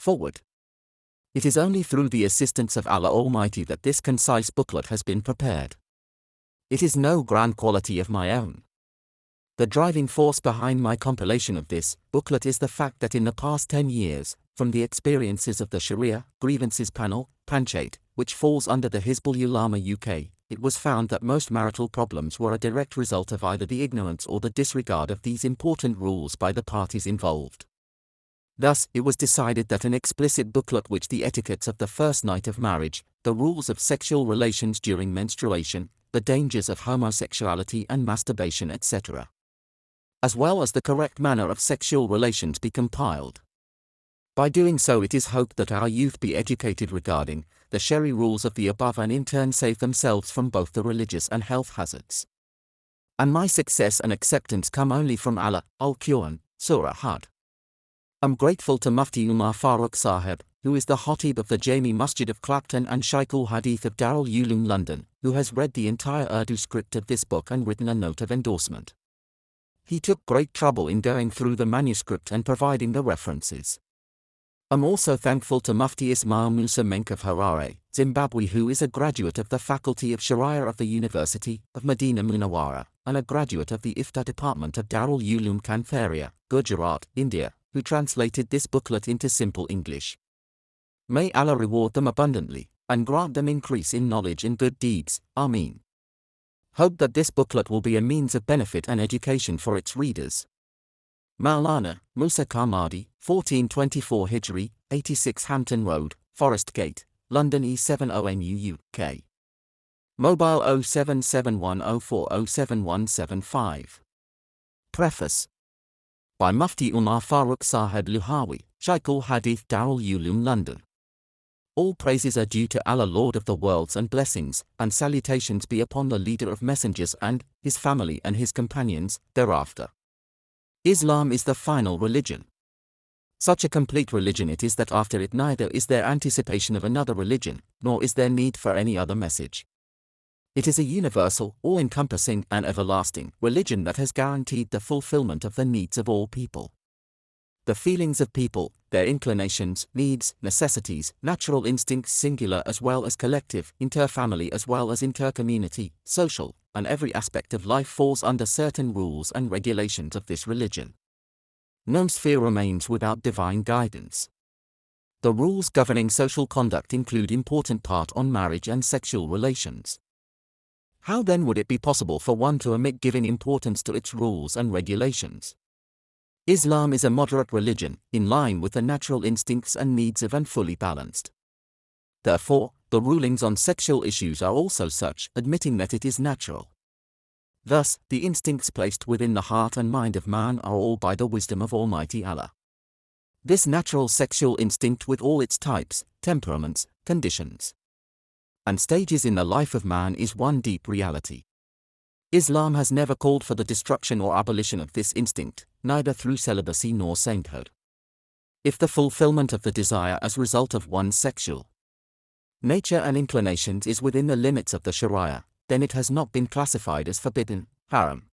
Forward. It is only through the assistance of Allah Almighty that this concise booklet has been prepared. It is no grand quality of my own. The driving force behind my compilation of this booklet is the fact that in the past 10 years, from the experiences of the Sharia Grievances Panel, Panchayat, which falls under the Hizbul Ulama UK, it was found that most marital problems were a direct result of either the ignorance or the disregard of these important rules by the parties involved. Thus, it was decided that an explicit booklet which the etiquettes of the first night of marriage, the rules of sexual relations during menstruation, the dangers of homosexuality and masturbation etc., as well as the correct manner of sexual relations be compiled. By doing so, it is hoped that our youth be educated regarding the Shari rules of the above and in turn save themselves from both the religious and health hazards. And my success and acceptance come only from Allah, Al-Quran, Surah Hud. I'm grateful to Mufti Umar Farooq Sahib, who is the Khatib of the Jami Masjid of Clapton and Shaykh al-Hadith of Darul Uloom London, who has read the entire Urdu script of this book and written a note of endorsement. He took great trouble in going through the manuscript and providing the references. I'm also thankful to Mufti Ismail Musa Menk of Harare, Zimbabwe, who is a graduate of the Faculty of Sharia of the University of Medina Munawwara, and a graduate of the Ifta Department of Darul Uloom Kantheria, Gujarat, India, who translated this booklet into simple English. May Allah reward them abundantly, and grant them increase in knowledge and good deeds, Ameen. Hope that this booklet will be a means of benefit and education for its readers. Maulana Musa Karmadi, 1424 Hijri, 86 Hampton Road, Forest Gate, London E70NU UK. Mobile 07710407175. Preface. By Mufti Umar Farooq Sahib Luhawi, Shaykh al-Hadith Darul Uloom London. All praises are due to Allah, Lord of the worlds, and blessings and salutations be upon the leader of messengers and his family and his companions thereafter. Islam is the final religion. Such a complete religion it is that after it neither is there anticipation of another religion, nor is there need for any other message. It is a universal, all-encompassing and everlasting religion that has guaranteed the fulfillment of the needs of all people. The feelings of people, their inclinations, needs, necessities, natural instincts singular as well as collective, inter-family as well as inter-community, social, and every aspect of life falls under certain rules and regulations of this religion. No sphere remains without divine guidance. The rules governing social conduct include important part on marriage and sexual relations. How then would it be possible for one to omit giving importance to its rules and regulations? Islam is a moderate religion, in line with the natural instincts and needs of and fully balanced. Therefore, the rulings on sexual issues are also such, admitting that it is natural. Thus, the instincts placed within the heart and mind of man are all by the wisdom of Almighty Allah. This natural sexual instinct with all its types, temperaments, conditions, and stages in the life of man is one deep reality. Islam has never called for the destruction or abolition of this instinct, neither through celibacy nor sainthood. If the fulfillment of the desire as result of one's sexual nature and inclinations is within the limits of the Sharia, then it has not been classified as forbidden, haram.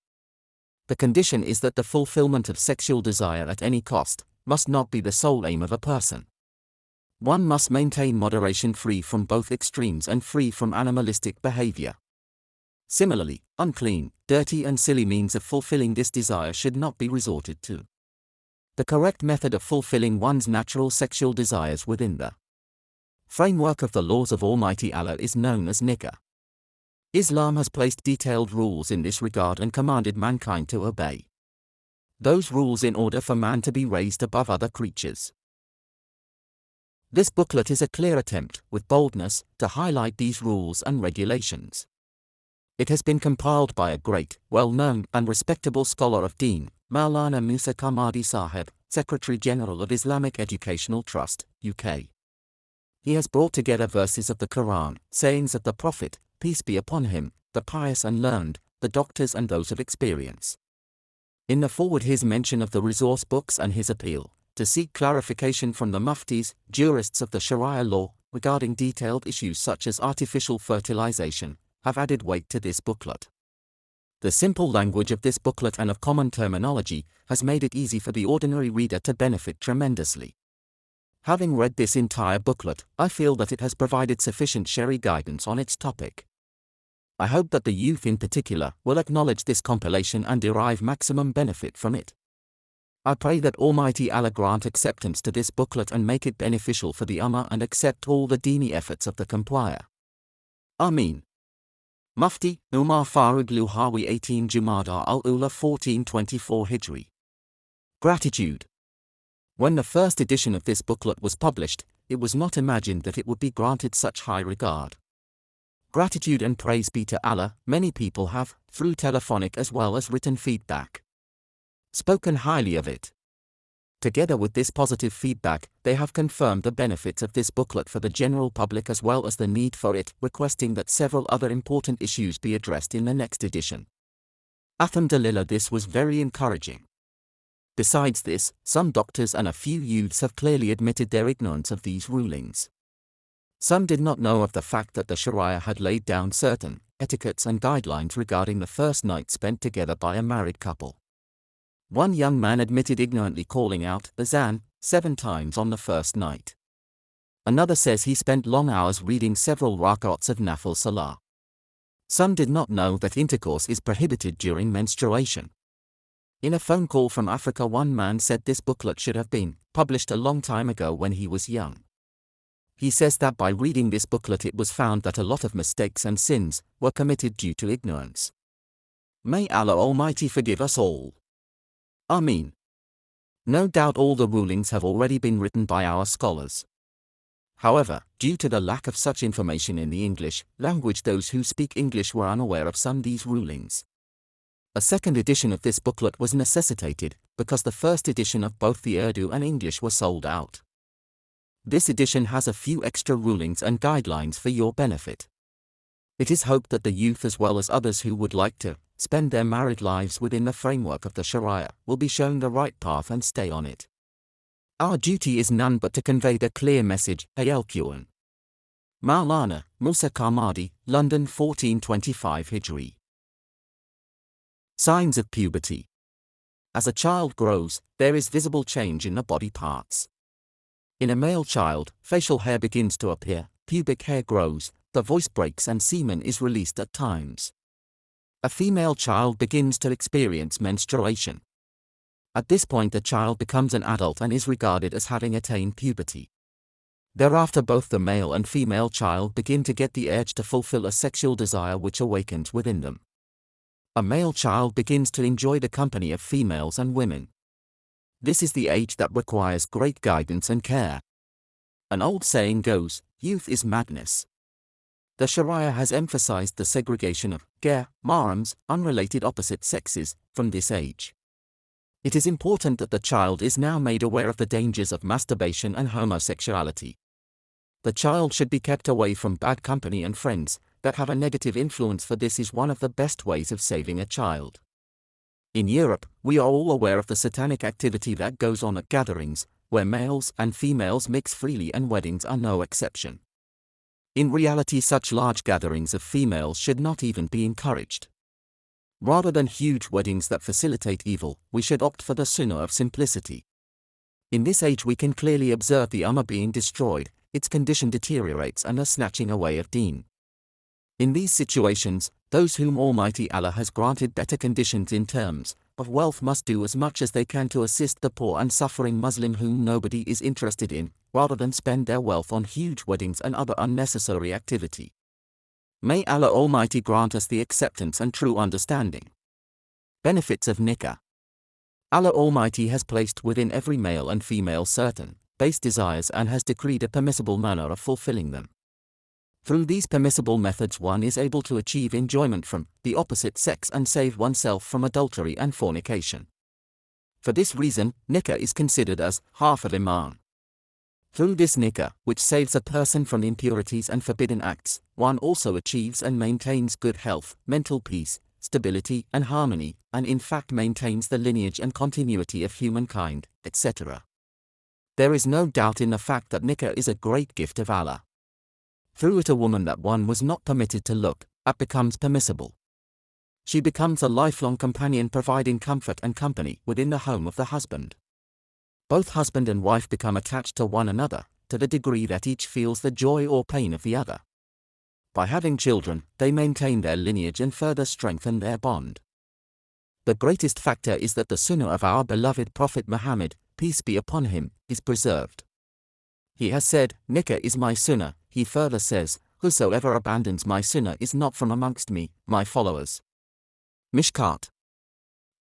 The condition is that the fulfillment of sexual desire at any cost must not be the sole aim of a person. One must maintain moderation, free from both extremes and free from animalistic behavior. Similarly, unclean, dirty and silly means of fulfilling this desire should not be resorted to. The correct method of fulfilling one's natural sexual desires within the framework of the laws of Almighty Allah is known as nikah. Islam has placed detailed rules in this regard and commanded mankind to obey those rules in order for man to be raised above other creatures. This booklet is a clear attempt, with boldness, to highlight these rules and regulations. It has been compiled by a great, well-known and respectable scholar of Deen, Maulana Musa Karmadi Sahib, Secretary General of Islamic Educational Trust, UK. He has brought together verses of the Quran, sayings of the Prophet, peace be upon him, the pious and learned, the doctors and those of experience. In the foreword his mention of the resource books and his appeal to seek clarification from the muftis, jurists of the Sharia law, regarding detailed issues such as artificial fertilization, have added weight to this booklet. The simple language of this booklet and of common terminology has made it easy for the ordinary reader to benefit tremendously. Having read this entire booklet, I feel that it has provided sufficient Shari guidance on its topic. I hope that the youth in particular will acknowledge this compilation and derive maximum benefit from it. I pray that Almighty Allah grant acceptance to this booklet and make it beneficial for the Ummah and accept all the dini efforts of the compiler. Ameen. Mufti, Umar Farooq Luhawi 18 Jumada al-Ula 1424 Hijri. Gratitude. When the first edition of this booklet was published, it was not imagined that it would be granted such high regard. Gratitude and praise be to Allah, many people have, through telephonic as well as written feedback, spoken highly of it. Together with this positive feedback, they have confirmed the benefits of this booklet for the general public as well as the need for it, requesting that several other important issues be addressed in the next edition. Alhamdulillah, this was very encouraging. Besides this, some doctors and a few youths have clearly admitted their ignorance of these rulings. Some did not know of the fact that the Sharia had laid down certain etiquettes and guidelines regarding the first night spent together by a married couple. One young man admitted ignorantly calling out azan 7 times on the first night. Another says he spent long hours reading several rak'ats of nafil salah. Some did not know that intercourse is prohibited during menstruation. In a phone call from Africa, one man said this booklet should have been published a long time ago when he was young. He says that by reading this booklet it was found that a lot of mistakes and sins were committed due to ignorance. May Allah Almighty forgive us all. Ameen. No doubt all the rulings have already been written by our scholars. However, due to the lack of such information in the English language, those who speak English were unaware of some of these rulings. A second edition of this booklet was necessitated, because the first edition of both the Urdu and English were sold out. This edition has a few extra rulings and guidelines for your benefit. It is hoped that the youth as well as others who would like to spend their married lives within the framework of the Sharia will be shown the right path and stay on it. Our duty is none but to convey the clear message. Ayalkuan. Maulana Musa Karmadi, London 1425 Hijri. Signs of puberty. As a child grows, there is visible change in the body parts. In a male child, facial hair begins to appear, pubic hair grows, the voice breaks and semen is released at times. A female child begins to experience menstruation. At this point the child becomes an adult and is regarded as having attained puberty. Thereafter both the male and female child begin to get the urge to fulfill a sexual desire which awakens within them. A male child begins to enjoy the company of females and women. This is the age that requires great guidance and care. An old saying goes, youth is madness. The Sharia has emphasized the segregation of ghair, mahrams, unrelated opposite sexes, from this age. It is important that the child is now made aware of the dangers of masturbation and homosexuality. The child should be kept away from bad company and friends that have a negative influence, for this is one of the best ways of saving a child. In Europe, we are all aware of the satanic activity that goes on at gatherings, where males and females mix freely, and weddings are no exception. In reality, such large gatherings of females should not even be encouraged. Rather than huge weddings that facilitate evil, we should opt for the sunnah of simplicity. In this age we can clearly observe the ummah being destroyed, its condition deteriorates and the snatching away of deen. In these situations, those whom Almighty Allah has granted better conditions in terms of wealth must do as much as they can to assist the poor and suffering Muslim whom nobody is interested in, rather than spend their wealth on huge weddings and other unnecessary activity. May Allah Almighty grant us the acceptance and true understanding. Benefits of nikah. Allah Almighty has placed within every male and female certain base desires and has decreed a permissible manner of fulfilling them. Through these permissible methods one is able to achieve enjoyment from the opposite sex and save oneself from adultery and fornication. For this reason, nikah is considered as half of iman. Through this nikah, which saves a person from impurities and forbidden acts, one also achieves and maintains good health, mental peace, stability and harmony, and in fact maintains the lineage and continuity of humankind, etc. There is no doubt in the fact that nikah is a great gift of Allah. Through it a woman that one was not permitted to look at becomes permissible. She becomes a lifelong companion, providing comfort and company within the home of the husband. Both husband and wife become attached to one another, to the degree that each feels the joy or pain of the other. By having children, they maintain their lineage and further strengthen their bond. The greatest factor is that the Sunnah of our beloved Prophet Muhammad, peace be upon him, is preserved. He has said, "Nikah is my Sunnah." He further says, "Whosoever abandons my Sunnah is not from amongst me, my followers." Mishkat.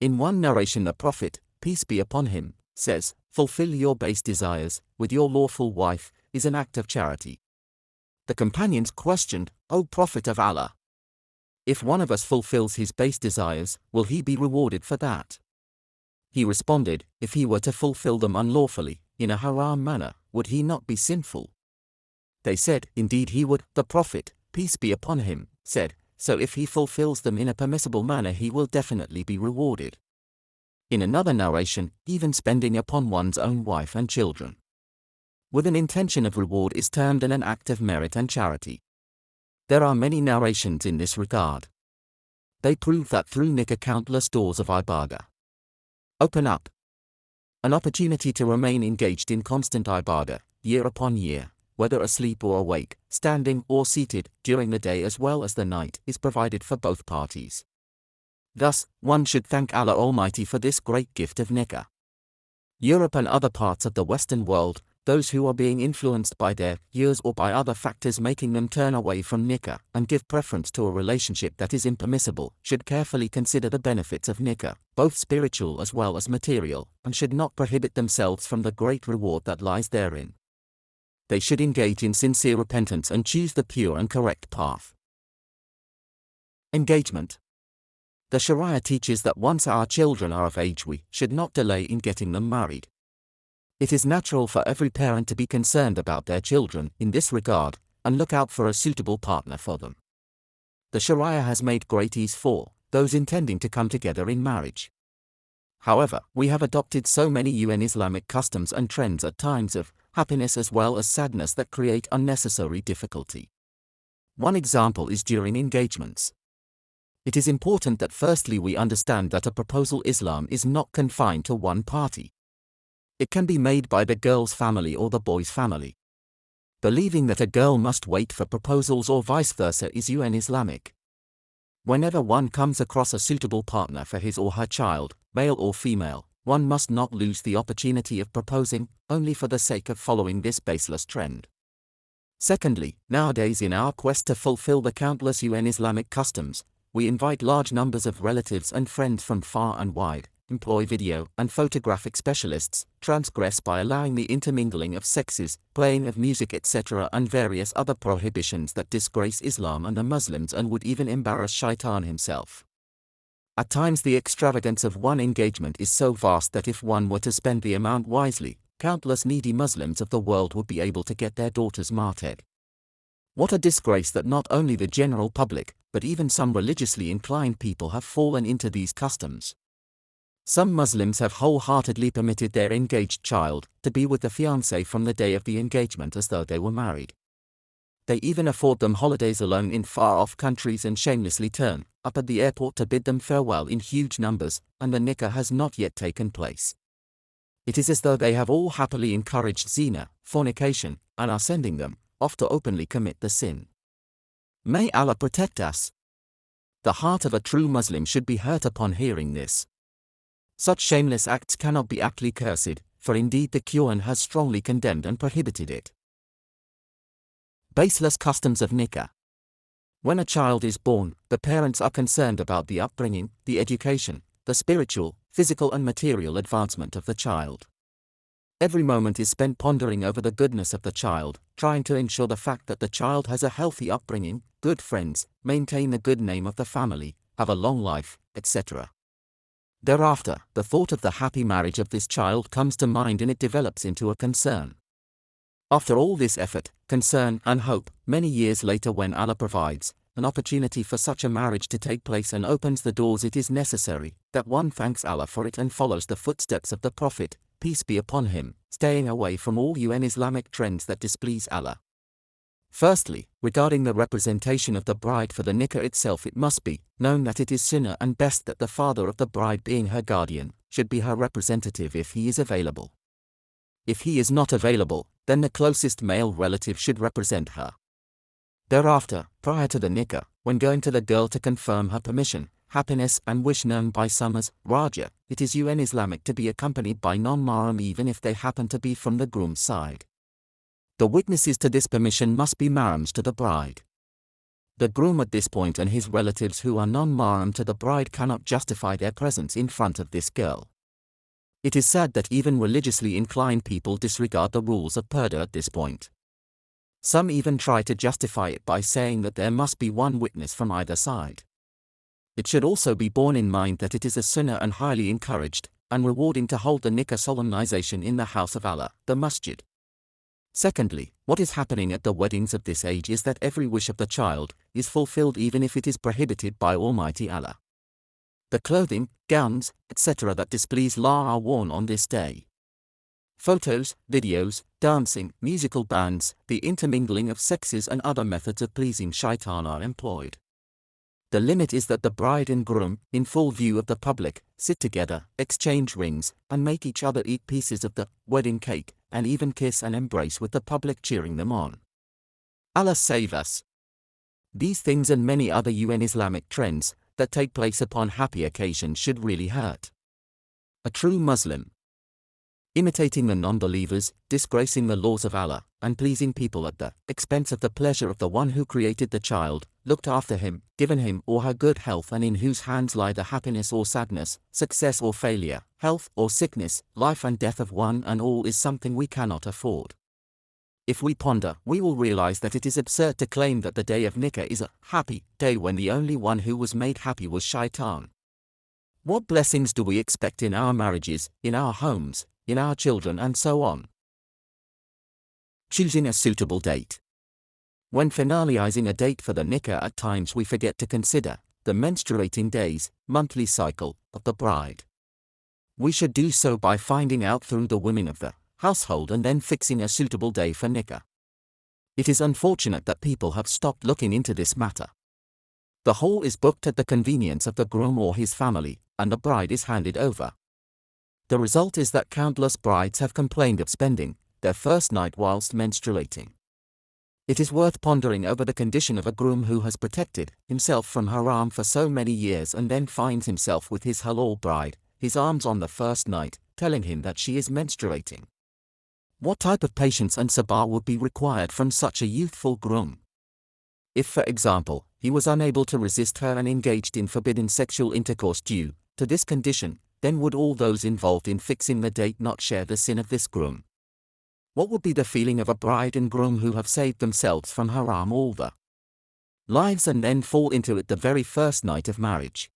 In one narration the Prophet, peace be upon him, says, "Fulfill your base desires with your lawful wife is an act of charity." The companions questioned, "O Prophet of Allah, if one of us fulfills his base desires, will he be rewarded for that?" He responded, "If he were to fulfill them unlawfully, in a haram manner, would he not be sinful?" They said, "Indeed he would." The Prophet, peace be upon him, said, "So if he fulfills them in a permissible manner he will definitely be rewarded." In another narration, even spending upon one's own wife and children with an intention of reward is termed an act of merit and charity. There are many narrations in this regard. They prove that through nikah countless doors of ibadah open up. An opportunity to remain engaged in constant ibadah, year upon year, whether asleep or awake, standing or seated, during the day as well as the night, is provided for both parties. Thus, one should thank Allah Almighty for this great gift of nikah. Europe and other parts of the Western world, those who are being influenced by their years or by other factors making them turn away from nikah and give preference to a relationship that is impermissible, should carefully consider the benefits of nikah, both spiritual as well as material, and should not prohibit themselves from the great reward that lies therein. They should engage in sincere repentance and choose the pure and correct path. Engagement. The Sharia teaches that once our children are of age we should not delay in getting them married. It is natural for every parent to be concerned about their children in this regard, and look out for a suitable partner for them. The Sharia has made great ease for those intending to come together in marriage. However, we have adopted so many Islamic customs and trends at times of happiness as well as sadness that create unnecessary difficulty. One example is during engagements. It is important that firstly we understand that a proposal Islam is not confined to one party. It can be made by the girl's family or the boy's family. Believing that a girl must wait for proposals or vice versa is Islamic. Whenever one comes across a suitable partner for his or her child, male or female, one must not lose the opportunity of proposing, only for the sake of following this baseless trend. Secondly, nowadays in our quest to fulfill the countless Islamic customs, we invite large numbers of relatives and friends from far and wide, employ video and photographic specialists, transgress by allowing the intermingling of sexes, playing of music etc. and various other prohibitions that disgrace Islam and the Muslims and would even embarrass Shaitan himself. At times the extravagance of one engagement is so vast that if one were to spend the amount wisely, countless needy Muslims of the world would be able to get their daughters married. What a disgrace that not only the general public, but even some religiously inclined people have fallen into these customs. Some Muslims have wholeheartedly permitted their engaged child to be with the fiancé from the day of the engagement as though they were married. They even afford them holidays alone in far-off countries and shamelessly turn up at the airport to bid them farewell in huge numbers, and the nikah has not yet taken place. It is as though they have all happily encouraged zina, fornication, and are sending them off to openly commit the sin. May Allah protect us. The heart of a true Muslim should be hurt upon hearing this. Such shameless acts cannot be aptly cursed, for indeed the Quran has strongly condemned and prohibited it. Baseless customs of nikah. When a child is born, the parents are concerned about the upbringing, the education, the spiritual, physical and material advancement of the child. Every moment is spent pondering over the goodness of the child, trying to ensure the fact that the child has a healthy upbringing, good friends, maintain the good name of the family, have a long life, etc. Thereafter, the thought of the happy marriage of this child comes to mind and it develops into a concern. After all this effort, concern and hope, many years later when Allah provides an opportunity for such a marriage to take place and opens the doors, it is necessary that one thanks Allah for it and follows the footsteps of the Prophet, peace be upon him, staying away from all Islamic trends that displease Allah. Firstly, regarding the representation of the bride for the nikah itself, it must be known that it is sunnah and best that the father of the bride, being her guardian, should be her representative if he is available. If he is not available, then the closest male relative should represent her. Thereafter, prior to the nikah, when going to the girl to confirm her permission, happiness and wish known by some as Raja, it is Islamic to be accompanied by non-mahram even if they happen to be from the groom's side. The witnesses to this permission must be mahrams to the bride. The groom at this point and his relatives who are non-mahram to the bride cannot justify their presence in front of this girl. It is sad that even religiously inclined people disregard the rules of purdah at this point. Some even try to justify it by saying that there must be one witness from either side. It should also be borne in mind that it is a sunnah and highly encouraged and rewarding to hold the nikah solemnization in the house of Allah, the masjid. Secondly, what is happening at the weddings of this age is that every wish of the child is fulfilled even if it is prohibited by Almighty Allah. The clothing, gowns, etc. that displease Allah are worn on this day. Photos, videos, dancing, musical bands, the intermingling of sexes and other methods of pleasing shaitan are employed. The limit is that the bride and groom, in full view of the public, sit together, exchange rings, and make each other eat pieces of the wedding cake, and even kiss and embrace with the public cheering them on. Allah save us. These things and many other Islamic trends that take place upon happy occasions should really hurt a true Muslim. Imitating the non-believers, disgracing the laws of Allah, and pleasing people at the expense of the pleasure of the one who created the child, looked after him, given him or her good health, and in whose hands lie the happiness or sadness, success or failure, health or sickness, life and death of one and all, is something we cannot afford. If we ponder, we will realize that it is absurd to claim that the day of nikah is a happy day when the only one who was made happy was shaitan. What blessings do we expect in our marriages, in our homes, in our children, and so on? Choosing a suitable date. When finalizing a date for the nikah, at times we forget to consider the menstruating days, monthly cycle of the bride. We should do so by finding out through the women of the household and then fixing a suitable day for nikah. It is unfortunate that people have stopped looking into this matter. The hall is booked at the convenience of the groom or his family, and the bride is handed over. The result is that countless brides have complained of spending their first night whilst menstruating. It is worth pondering over the condition of a groom who has protected himself from haram for so many years and then finds himself with his halal bride, his arms on the first night, telling him that she is menstruating. What type of patience and sabr would be required from such a youthful groom? If, for example, he was unable to resist her and engaged in forbidden sexual intercourse due to this condition, then would all those involved in fixing the date not share the sin of this groom? What would be the feeling of a bride and groom who have saved themselves from haram all their lives and then fall into it the very first night of marriage?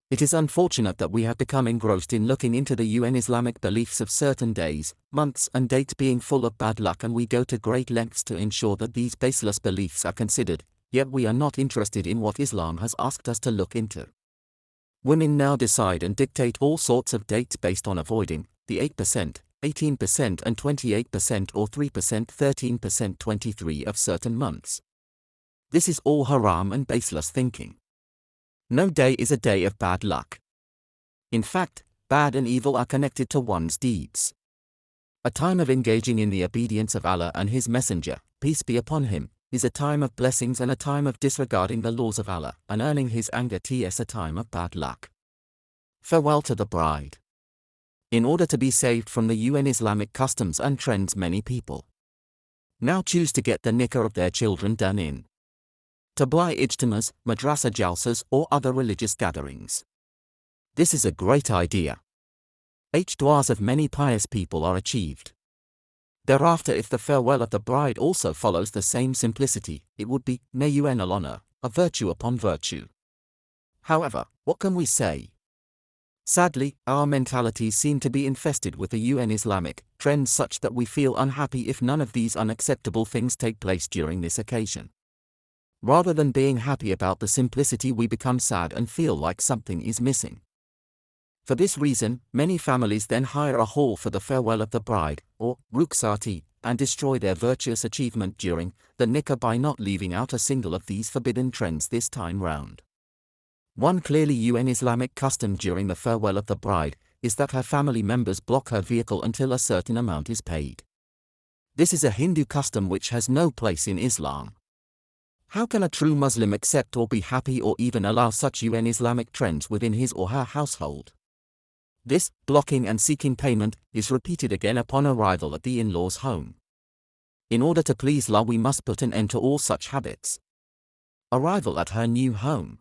It is unfortunate that we have become engrossed in looking into the Islamic beliefs of certain days, months and dates being full of bad luck, and we go to great lengths to ensure that these baseless beliefs are considered, yet we are not interested in what Islam has asked us to look into. Women now decide and dictate all sorts of dates based on avoiding the 8%, 18% and 28% or 3%, 13%, 23% of certain months. This is all haram and baseless thinking. No day is a day of bad luck. In fact, bad and evil are connected to one's deeds. A time of engaging in the obedience of Allah and His Messenger, peace be upon him, is a time of blessings, and a time of disregarding the laws of Allah and earning His anger is a time of bad luck. Farewell to the bride. In order to be saved from the Islamic customs and trends, many people now choose to get the nikah of their children done in tabligh ijtimas, madrasa jalsas or other religious gatherings. This is a great idea. Du'as of many pious people are achieved. Thereafter, if the farewell of the bride also follows the same simplicity, it would be nayun honor, a virtue upon virtue. However, what can we say? Sadly, our mentalities seem to be infested with the Islamic trends such that we feel unhappy if none of these unacceptable things take place during this occasion. Rather than being happy about the simplicity, we become sad and feel like something is missing. For this reason, many families then hire a hall for the farewell of the bride, or rukhsati, and destroy their virtuous achievement during the nikah by not leaving out a single of these forbidden trends this time round. One clearly Islamic custom during the farewell of the bride is that her family members block her vehicle until a certain amount is paid. This is a Hindu custom which has no place in Islam. How can a true Muslim accept or be happy or even allow such Islamic trends within his or her household? This, blocking and seeking payment, is repeated again upon arrival at the in-laws' home. In order to please Allah, we must put an end to all such habits. Arrival at her new home.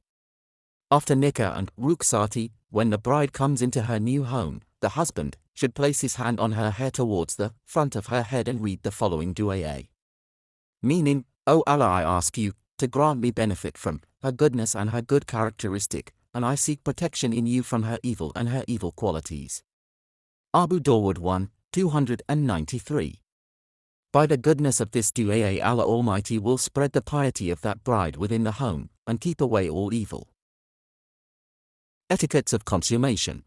After nikah and rukhsati, when the bride comes into her new home, the husband should place his hand on her hair towards the front of her head and read the following dua. Meaning, O Allah, I ask you to grant me benefit from her goodness and her good characteristic, and I seek protection in you from her evil and her evil qualities. Abu Dawud 1, 293. By the goodness of this dua, Allah Almighty will spread the piety of that bride within the home, and keep away all evil. Etiquettes of consummation.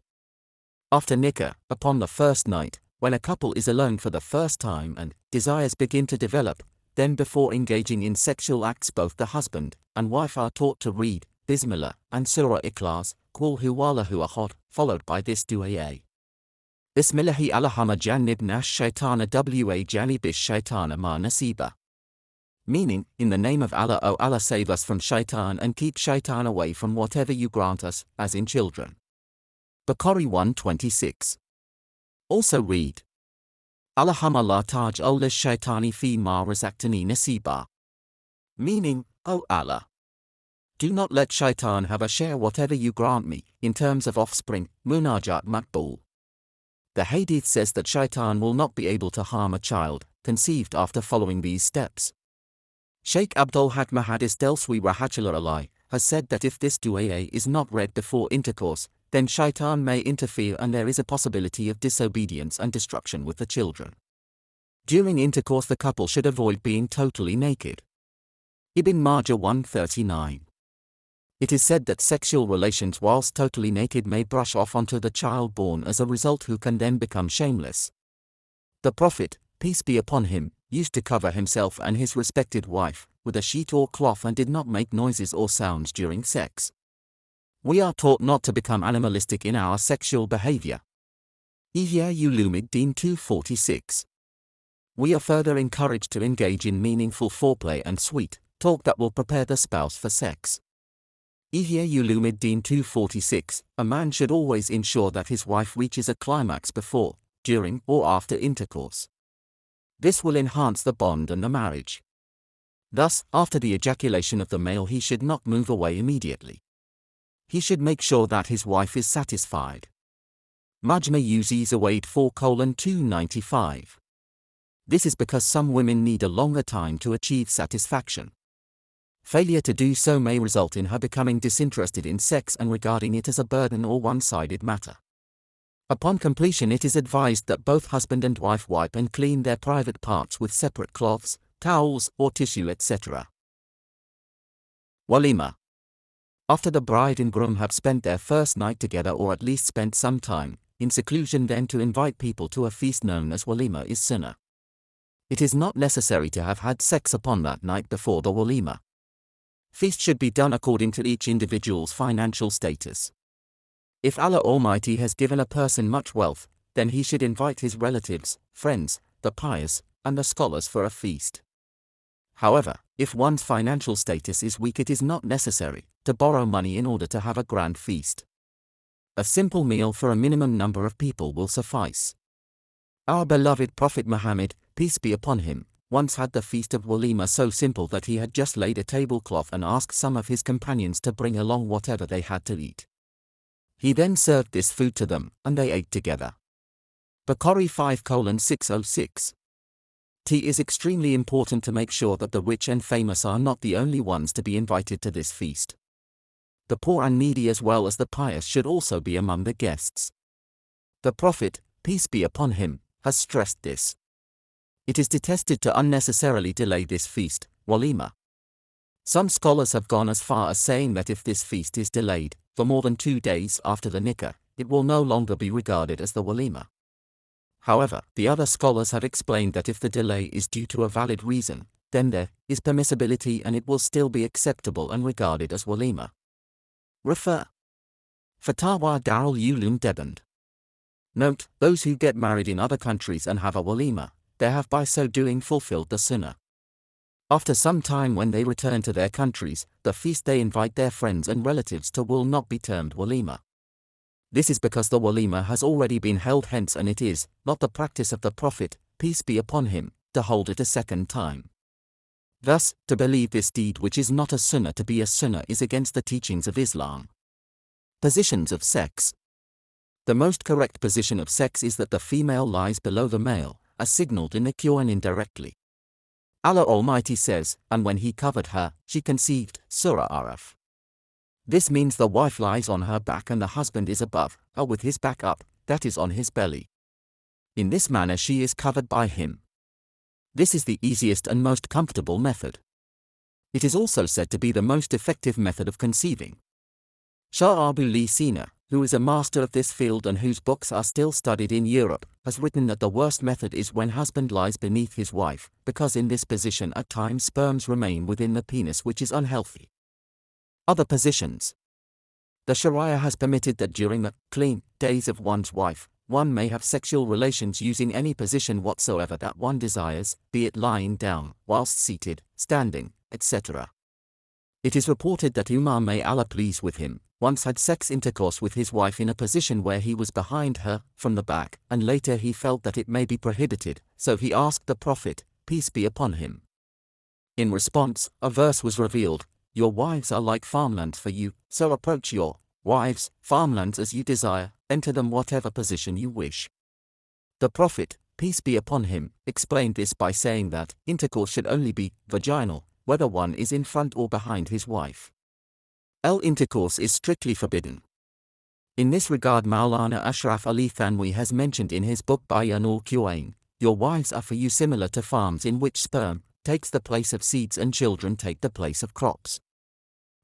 After nikah, upon the first night, when a couple is alone for the first time and desires begin to develop, then before engaging in sexual acts both the husband and wife are taught to read Bismillah and Surah Ikhlas, Qul huwallahu ahad, followed by this dua. Bismillahi Allahumma jannibna shaitana wa janibish shaitana ma nasiba. Meaning, in the name of Allah, O Allah, save us from shaitan and keep shaitan away from whatever you grant us, as in children. Bukhari 1:26. Also read, Allahumma la taj'al lish-shaytani fi ma razaqtani nasiba. Meaning, O Allah, do not let shaitan have a share whatever you grant me, in terms of offspring, munajat maqbul. The hadith says that shaitan will not be able to harm a child conceived after following these steps. Sheikh Abdul Haq Mahadis Delswi Rahmatullah Alayh has said that if this dua is not read before intercourse, then shaitan may interfere and there is a possibility of disobedience and destruction with the children. During intercourse, the couple should avoid being totally naked. Ibn Majah 139. It is said that sexual relations whilst totally naked may brush off onto the child born as a result, who can then become shameless. The Prophet, peace be upon him, used to cover himself and his respected wife with a sheet or cloth and did not make noises or sounds during sex. We are taught not to become animalistic in our sexual behavior. Ihya Ulumuddin 246. We are further encouraged to engage in meaningful foreplay and sweet talk that will prepare the spouse for sex. Ihya Ulumuddin 246. A man should always ensure that his wife reaches a climax before, during, or after intercourse. This will enhance the bond and the marriage. Thus, after the ejaculation of the male, he should not move away immediately. He should make sure that his wife is satisfied. Majma Uziz Awaid 4:295. This is because some women need a longer time to achieve satisfaction. Failure to do so may result in her becoming disinterested in sex and regarding it as a burden or one-sided matter. Upon completion, it is advised that both husband and wife wipe and clean their private parts with separate cloths, towels, or tissue, etc. Walima. After the bride and groom have spent their first night together, or at least spent some time in seclusion, then to invite people to a feast known as walima is sunnah. It is not necessary to have had sex upon that night before the walima. Feast should be done according to each individual's financial status. If Allah Almighty has given a person much wealth, then he should invite his relatives, friends, the pious, and the scholars for a feast. However, if one's financial status is weak, it is not necessary to borrow money in order to have a grand feast. A simple meal for a minimum number of people will suffice. Our beloved Prophet Muhammad, peace be upon him, once had the feast of walima so simple that he had just laid a tablecloth and asked some of his companions to bring along whatever they had to eat. He then served this food to them, and they ate together. Bukhari 5:606. It is extremely important to make sure that the rich and famous are not the only ones to be invited to this feast. The poor and needy as well as the pious should also be among the guests. The Prophet, peace be upon him, has stressed this. It is detested to unnecessarily delay this feast, walima. Some scholars have gone as far as saying that if this feast is delayed for more than 2 days after the nikah, it will no longer be regarded as the walima. However, the other scholars have explained that if the delay is due to a valid reason, then there is permissibility and it will still be acceptable and regarded as walima. Refer Fatawa Darul Ulum Deband. Note, those who get married in other countries and have a walima, they have by so doing fulfilled the sunnah. After some time when they return to their countries, the feast they invite their friends and relatives to will not be termed walima. This is because the walima has already been held hence, and it is not the practice of the Prophet, peace be upon him, to hold it a second time. Thus, to believe this deed which is not a sunnah to be a sunnah is against the teachings of Islam. Positions of sex. The most correct position of sex is that the female lies below the male, as signaled in the Quran indirectly. Allah Almighty says, and when he covered her, she conceived, Surah Araf. This means the wife lies on her back and the husband is above her with his back up, that is on his belly. In this manner she is covered by him. This is the easiest and most comfortable method. It is also said to be the most effective method of conceiving. Shah Abu Sina, who is a master of this field and whose books are still studied in Europe, has written that the worst method is when husband lies beneath his wife, because in this position at times sperms remain within the penis, which is unhealthy. Other positions. The Sharia has permitted that during the clean days of one's wife, one may have sexual relations using any position whatsoever that one desires, be it lying down, whilst seated, standing, etc. It is reported that Umar, may Allah please with him, once had sex intercourse with his wife in a position where he was behind her, from the back, and later he felt that it may be prohibited, so he asked the Prophet, peace be upon him. In response, a verse was revealed, your wives are like farmlands for you, so approach your wives, farmlands as you desire, enter them whatever position you wish. The Prophet, peace be upon him, explained this by saying that intercourse should only be vaginal, whether one is in front or behind his wife. Intercourse is strictly forbidden. In this regard, Maulana Ashraf Ali Thanwi has mentioned in his book Bayanul Quwain, your wives are for you similar to farms in which sperm takes the place of seeds and children take the place of crops.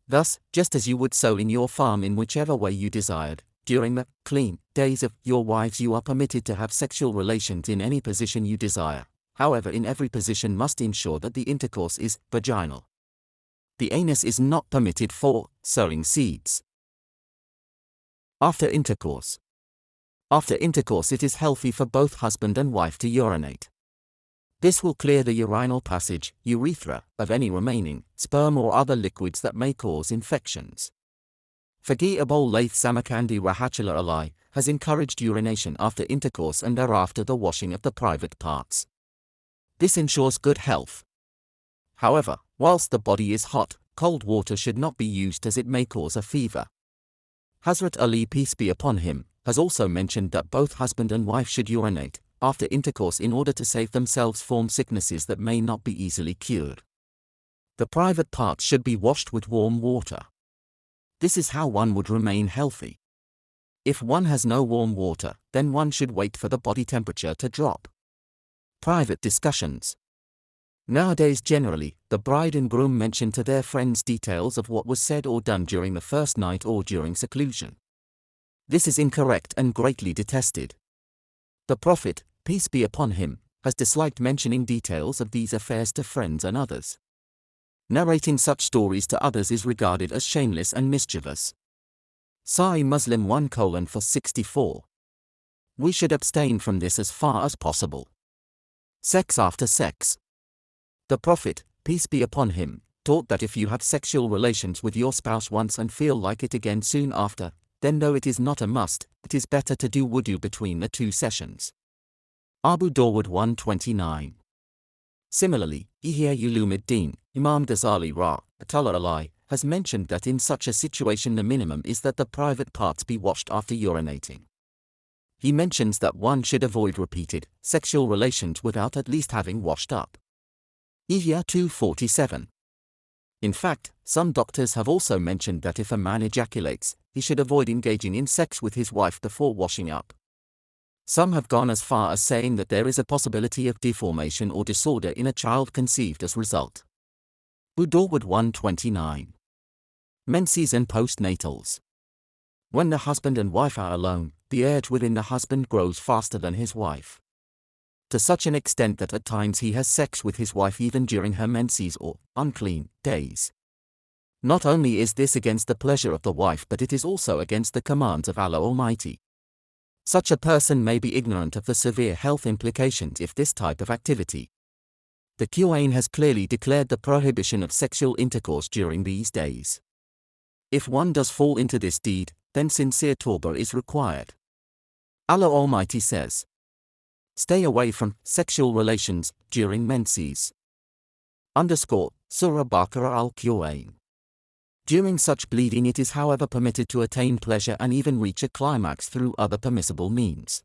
Thus, just as you would sow in your farm in whichever way you desired, during the clean days of your wives you are permitted to have sexual relations in any position you desire. However, in every position must ensure that the intercourse is vaginal. The anus is not permitted for sowing seeds. After intercourse. After intercourse it is healthy for both husband and wife to urinate. This will clear the urinal passage, urethra, of any remaining sperm or other liquids that may cause infections. Faqih Abul Layth Samarkandi Rahmatullah Alayh has encouraged urination after intercourse and thereafter the washing of the private parts. This ensures good health. However, whilst the body is hot, cold water should not be used as it may cause a fever. Hazrat Ali, peace be upon him, has also mentioned that both husband and wife should urinate after intercourse in order to save themselves from sicknesses that may not be easily cured. The private parts should be washed with warm water. This is how one would remain healthy. If one has no warm water, then one should wait for the body temperature to drop. Private discussions. Nowadays generally, the bride and groom mention to their friends details of what was said or done during the first night or during seclusion. This is incorrect and greatly detested. The Prophet, peace be upon him, has disliked mentioning details of these affairs to friends and others. Narrating such stories to others is regarded as shameless and mischievous. Sahih Muslim 1:64. We should abstain from this as far as possible. Sex after sex. The Prophet, peace be upon him, taught that if you have sexual relations with your spouse once and feel like it again soon after, then though it is not a must, it is better to do wudu between the two sessions. Abu Dawud 129. Similarly, Ihya Ulumuddin, Imam Ghazali Rahmatullah Alayh, has mentioned that in such a situation the minimum is that the private parts be washed after urinating. He mentions that one should avoid repeated sexual relations without at least having washed up. Ihya 247. In fact, some doctors have also mentioned that if a man ejaculates, he should avoid engaging in sex with his wife before washing up. Some have gone as far as saying that there is a possibility of deformation or disorder in a child conceived as result. Abu Dawud 129. Menses and postnatals. When the husband and wife are alone, the urge within the husband grows faster than his wife, to such an extent that at times he has sex with his wife even during her menses or unclean days. Not only is this against the pleasure of the wife, but it is also against the commands of Allah Almighty. Such a person may be ignorant of the severe health implications if this type of activity. The Quran has clearly declared the prohibition of sexual intercourse during these days. If one does fall into this deed, then sincere tawbah is required. Allah Almighty says, "Stay away from sexual relations during menses." Surah Baqarah al-Quran. During such bleeding it is however permitted to attain pleasure and even reach a climax through other permissible means.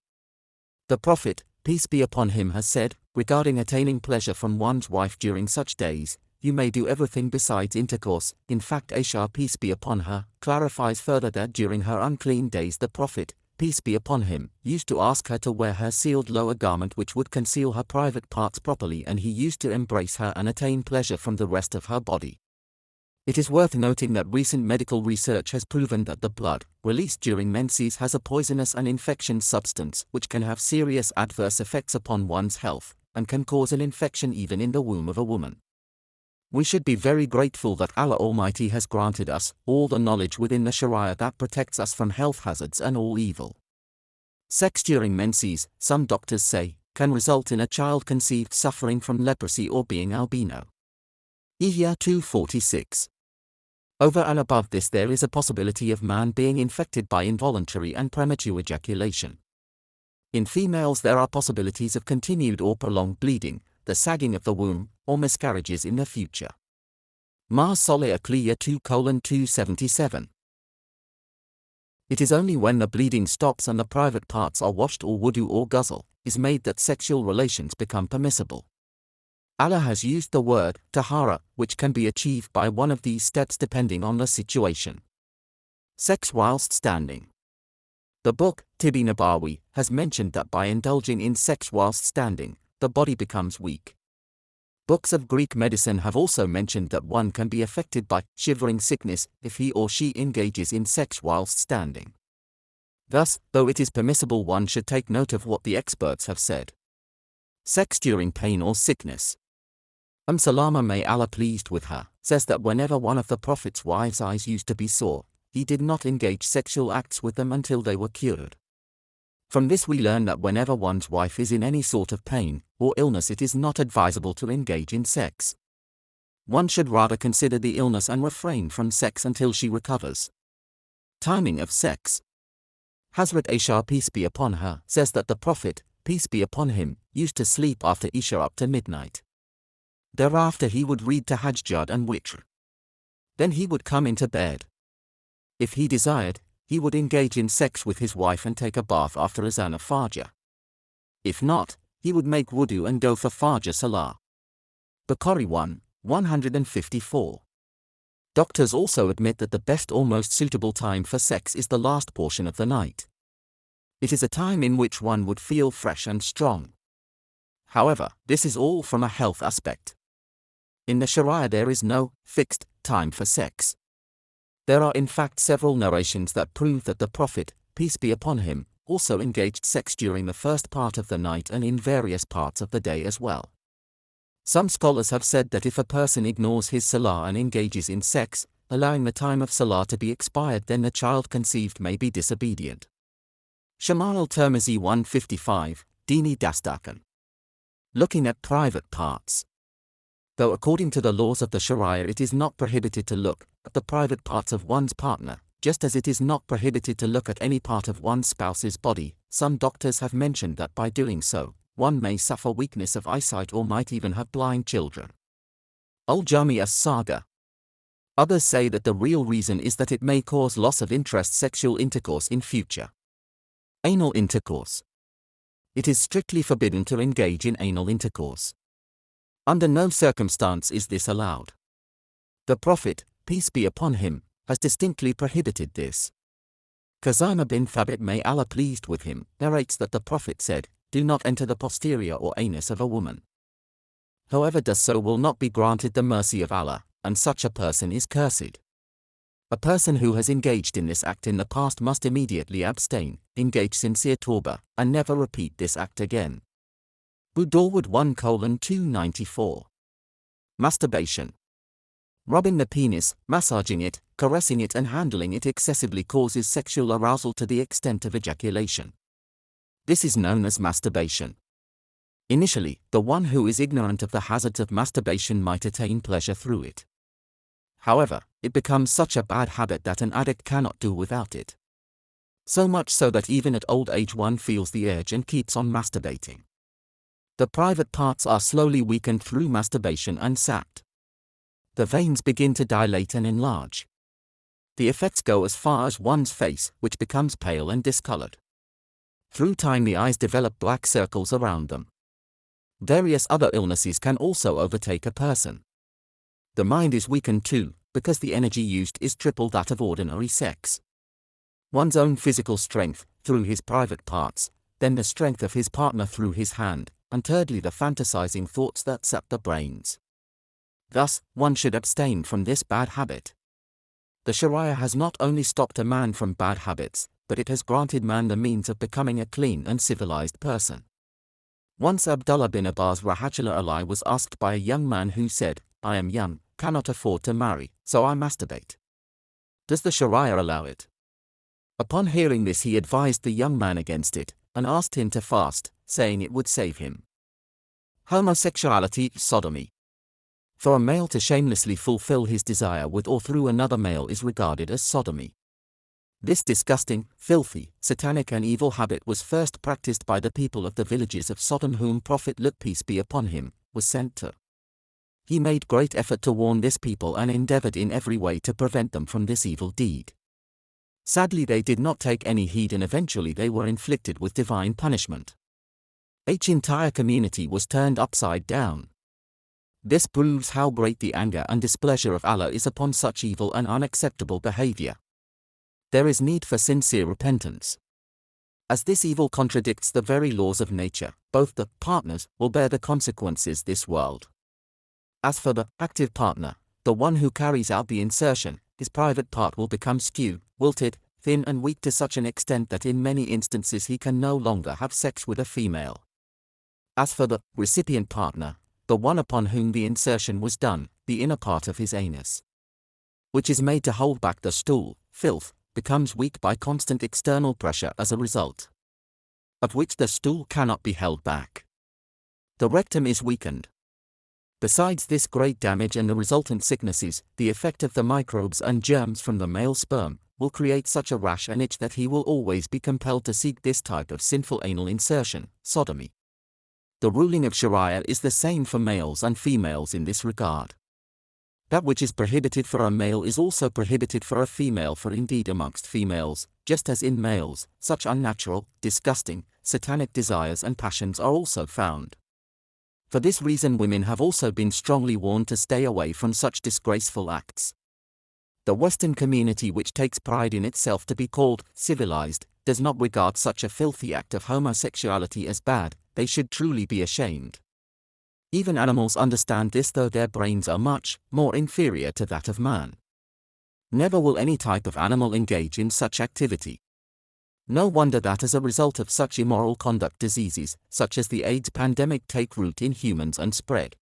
The Prophet, peace be upon him, has said, regarding attaining pleasure from one's wife during such days, "You may do everything besides intercourse." In fact, Aisha, peace be upon her, clarifies further that during her unclean days the Prophet, peace be upon him, used to ask her to wear her sealed lower garment which would conceal her private parts properly, and he used to embrace her and attain pleasure from the rest of her body. It is worth noting that recent medical research has proven that the blood released during menses has a poisonous and infectious substance which can have serious adverse effects upon one's health, and can cause an infection even in the womb of a woman. We should be very grateful that Allah Almighty has granted us all the knowledge within the Sharia that protects us from health hazards and all evil. Sex during menses, some doctors say, can result in a child conceived suffering from leprosy or being albino. Ihya 246. Over and above this, there is a possibility of man being infected by involuntary and premature ejaculation. In females there are possibilities of continued or prolonged bleeding, the sagging of the womb, or miscarriages in the future. Ma Soleh Akliya 2:277. It is only when the bleeding stops and the private parts are washed or wudu or ghusl is made that sexual relations become permissible. Allah has used the word tahara, which can be achieved by one of these steps depending on the situation. Sex whilst standing. The book, Tibbi Nabawi, has mentioned that by indulging in sex whilst standing, the body becomes weak. Books of Greek medicine have also mentioned that one can be affected by shivering sickness if he or she engages in sex whilst standing. Thus, though it is permissible, one should take note of what the experts have said. Sex during pain or sickness. Salama, may Allah pleased with her, says that whenever one of the Prophet's wives' eyes used to be sore, he did not engage sexual acts with them until they were cured. From this we learn that whenever one's wife is in any sort of pain or illness, it is not advisable to engage in sex. One should rather consider the illness and refrain from sex until she recovers. Timing of sex. Hazrat Aisha, peace be upon her, says that the Prophet, peace be upon him, used to sleep after Isha up to midnight. Thereafter he would read Tahajjud and Witr. Then he would come into bed. If he desired, he would engage in sex with his wife and take a bath after Azan of Fajr. If not, he would make wudu and go for Fajr Salah. Bukhari 1:154. Doctors also admit that the best or most suitable time for sex is the last portion of the night. It is a time in which one would feel fresh and strong. However, this is all from a health aspect. In the Sharia there is no fixed time for sex. There are in fact several narrations that prove that the Prophet, peace be upon him, also engaged sex during the first part of the night and in various parts of the day as well. Some scholars have said that if a person ignores his salah and engages in sex, allowing the time of salah to be expired, then the child conceived may be disobedient. Shamal al-Tirmizi 155, Dini Dastakan. Looking at private parts. Though according to the laws of the Sharia it is not prohibited to look at the private parts of one's partner, just as it is not prohibited to look at any part of one's spouse's body, some doctors have mentioned that by doing so, one may suffer weakness of eyesight or might even have blind children. Al-Jami as-Saga. Others say that the real reason is that it may cause loss of interest sexual intercourse in future. Anal intercourse. It is strictly forbidden to engage in anal intercourse. Under no circumstance is this allowed. The Prophet, peace be upon him, has distinctly prohibited this. Kazima bin Thabit, may Allah pleased with him, narrates that the Prophet said, "Do not enter the posterior or anus of a woman. Whoever does so will not be granted the mercy of Allah, and such a person is cursed." A person who has engaged in this act in the past must immediately abstain, engage sincere tawbah, and never repeat this act again. Budawud 1:294. Masturbation. Rubbing the penis, massaging it, caressing it and handling it excessively causes sexual arousal to the extent of ejaculation. This is known as masturbation. Initially, the one who is ignorant of the hazards of masturbation might attain pleasure through it. However, it becomes such a bad habit that an addict cannot do without it. So much so that even at old age one feels the urge and keeps on masturbating. The private parts are slowly weakened through masturbation and sapped. The veins begin to dilate and enlarge. The effects go as far as one's face, which becomes pale and discolored. Through time the eyes develop black circles around them. Various other illnesses can also overtake a person. The mind is weakened too, because the energy used is triple that of ordinary sex. One's own physical strength, through his private parts, then the strength of his partner through his hand, and thirdly the fantasizing thoughts that sap the brains. Thus, one should abstain from this bad habit. The Sharia has not only stopped a man from bad habits, but it has granted man the means of becoming a clean and civilized person. Once Abdullah bin Abbas rahmatullah was asked by a young man who said, "I am young, cannot afford to marry, so I masturbate. Does the Sharia allow it?" Upon hearing this he advised the young man against it, and asked him to fast, saying it would save him. Homosexuality, sodomy. For a male to shamelessly fulfill his desire with or through another male is regarded as sodomy. This disgusting, filthy, satanic and evil habit was first practiced by the people of the villages of Sodom whom Prophet Lut, peace be upon him, was sent to. He made great effort to warn this people and endeavored in every way to prevent them from this evil deed. Sadly they did not take any heed and eventually they were inflicted with divine punishment. An entire community was turned upside down. This proves how great the anger and displeasure of Allah is upon such evil and unacceptable behavior. There is need for sincere repentance. As this evil contradicts the very laws of nature, both the partners will bear the consequences this world. As for the active partner, the one who carries out the insertion, his private part will become skewed, wilted, thin and weak to such an extent that in many instances he can no longer have sex with a female. As for the recipient partner, the one upon whom the insertion was done, the inner part of his anus, which is made to hold back the stool, filth, becomes weak by constant external pressure as a result of which the stool cannot be held back. The rectum is weakened. Besides this great damage and the resultant sicknesses, the effect of the microbes and germs from the male sperm will create such a rash and itch that he will always be compelled to seek this type of sinful anal insertion, sodomy. The ruling of Sharia is the same for males and females in this regard. That which is prohibited for a male is also prohibited for a female, for indeed amongst females, just as in males, such unnatural, disgusting, satanic desires and passions are also found. For this reason women have also been strongly warned to stay away from such disgraceful acts. The Western community, which takes pride in itself to be called civilized, does not regard such a filthy act of homosexuality as bad. They should truly be ashamed. Even animals understand this, though their brains are much more inferior to that of man. Never will any type of animal engage in such activity. No wonder that as a result of such immoral conduct diseases, such as the AIDS pandemic, take root in humans and spread.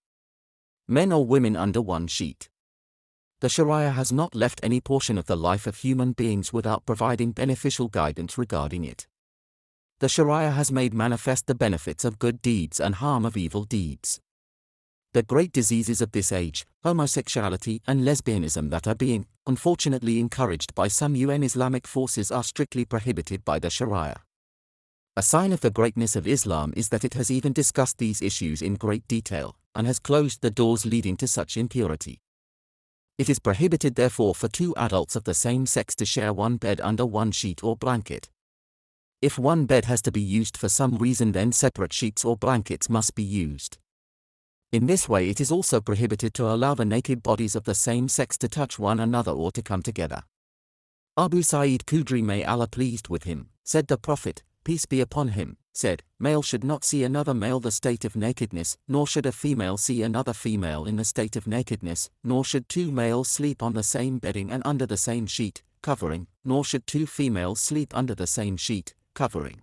Men or women under one sheet. The Sharia has not left any portion of the life of human beings without providing beneficial guidance regarding it. The Sharia has made manifest the benefits of good deeds and harm of evil deeds. The great diseases of this age, homosexuality and lesbianism, that are being, unfortunately, encouraged by some UN Islamic forces, are strictly prohibited by the Sharia. A sign of the greatness of Islam is that it has even discussed these issues in great detail, and has closed the doors leading to such impurity. It is prohibited therefore for two adults of the same sex to share one bed under one sheet or blanket. If one bed has to be used for some reason, then separate sheets or blankets must be used. In this way it is also prohibited to allow the naked bodies of the same sex to touch one another or to come together. Abu Sa'id Khudri, may Allah pleased with him, said, the Prophet, peace be upon him, said, male should not see another male the state of nakedness, nor should a female see another female in the state of nakedness, nor should two males sleep on the same bedding and under the same sheet, covering, nor should two females sleep under the same sheet, covering.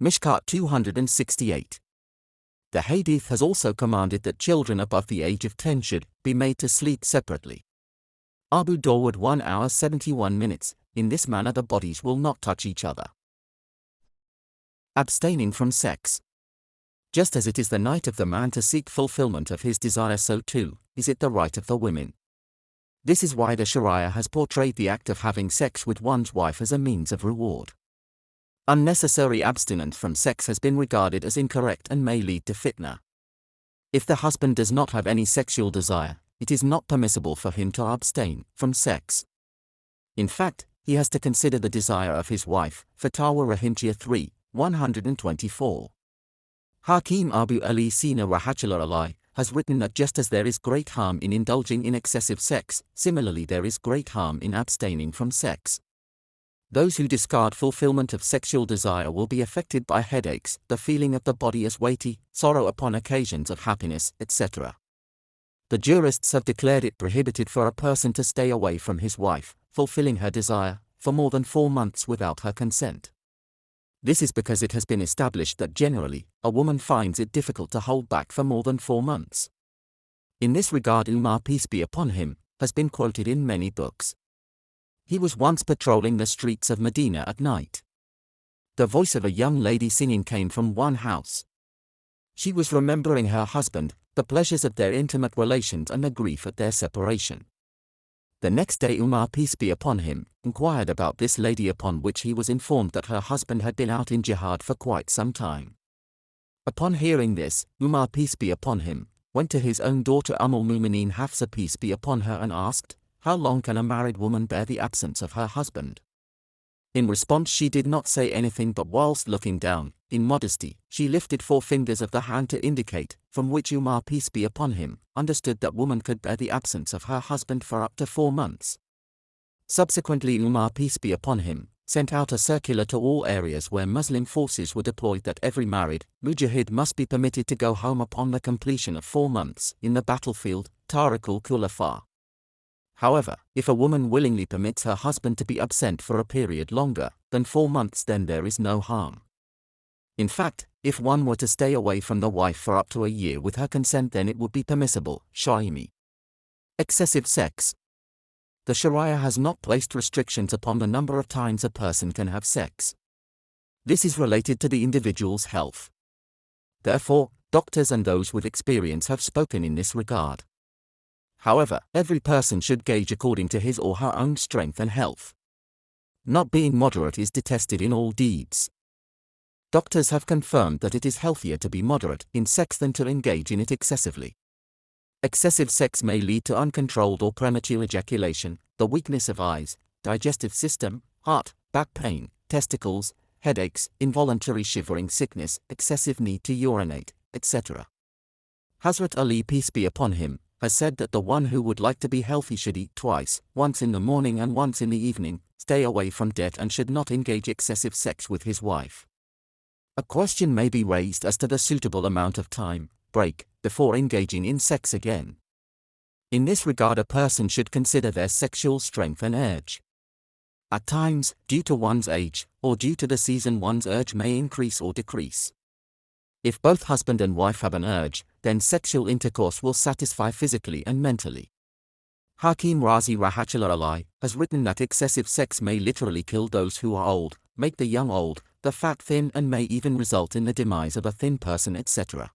Mishkat 268. The Hadith has also commanded that children above the age of 10 should be made to sleep separately. Abu Dawud 1 hour 71 minutes. In this manner the bodies will not touch each other. Abstaining from sex. Just as it is the right of the man to seek fulfillment of his desire, so too is it the right of the women. This is why the Sharia has portrayed the act of having sex with one's wife as a means of reward. Unnecessary abstinence from sex has been regarded as incorrect and may lead to fitna. If the husband does not have any sexual desire, it is not permissible for him to abstain from sex. In fact, he has to consider the desire of his wife. Fatawa Rahimjiyah 3, 124. Hakim Abu Ali Sina Rahmatullah has written that just as there is great harm in indulging in excessive sex, similarly there is great harm in abstaining from sex. Those who discard fulfillment of sexual desire will be affected by headaches, the feeling of the body as weighty, sorrow upon occasions of happiness, etc. The jurists have declared it prohibited for a person to stay away from his wife, fulfilling her desire, for more than 4 months without her consent. This is because it has been established that generally, a woman finds it difficult to hold back for more than 4 months. In this regard, Umar, peace be upon him, has been quoted in many books. He was once patrolling the streets of Medina at night. The voice of a young lady singing came from one house. She was remembering her husband, the pleasures of their intimate relations and the grief at their separation. The next day Umar, peace be upon him, inquired about this lady, upon which he was informed that her husband had been out in jihad for quite some time. Upon hearing this, Umar, peace be upon him, went to his own daughter Mu'mineen Hafsa, peace be upon her, and asked, "How long can a married woman bear the absence of her husband?" In response she did not say anything, but whilst looking down, in modesty, she lifted 4 fingers of the hand to indicate, from which Umar, peace be upon him, understood that woman could bear the absence of her husband for up to 4 months. Subsequently Umar, peace be upon him, sent out a circular to all areas where Muslim forces were deployed that every married mujahid must be permitted to go home upon the completion of 4 months in the battlefield, Tariqul Khulafa. However, if a woman willingly permits her husband to be absent for a period longer than 4 months, then there is no harm. In fact, if one were to stay away from the wife for up to a year with her consent, then it would be permissible. Shaimi. Excessive sex. The Sharia has not placed restrictions upon the number of times a person can have sex. This is related to the individual's health. Therefore, doctors and those with experience have spoken in this regard. However, every person should gauge according to his or her own strength and health. Not being moderate is detested in all deeds. Doctors have confirmed that it is healthier to be moderate in sex than to engage in it excessively. Excessive sex may lead to uncontrolled or premature ejaculation, the weakness of eyes, digestive system, heart, back pain, testicles, headaches, involuntary shivering, sickness, excessive need to urinate, etc. Hazrat Ali, peace be upon him, has said that the one who would like to be healthy should eat twice, once in the morning and once in the evening, stay away from debt, and should not engage excessive sex with his wife. A question may be raised as to the suitable amount of time, break, before engaging in sex again. In this regard, a person should consider their sexual strength and urge. At times, due to one's age, or due to the season, one's urge may increase or decrease. If both husband and wife have an urge, then sexual intercourse will satisfy physically and mentally. Hakim Razi Rahmatullah has written that excessive sex may literally kill those who are old, make the young old, the fat thin, and may even result in the demise of a thin person, etc.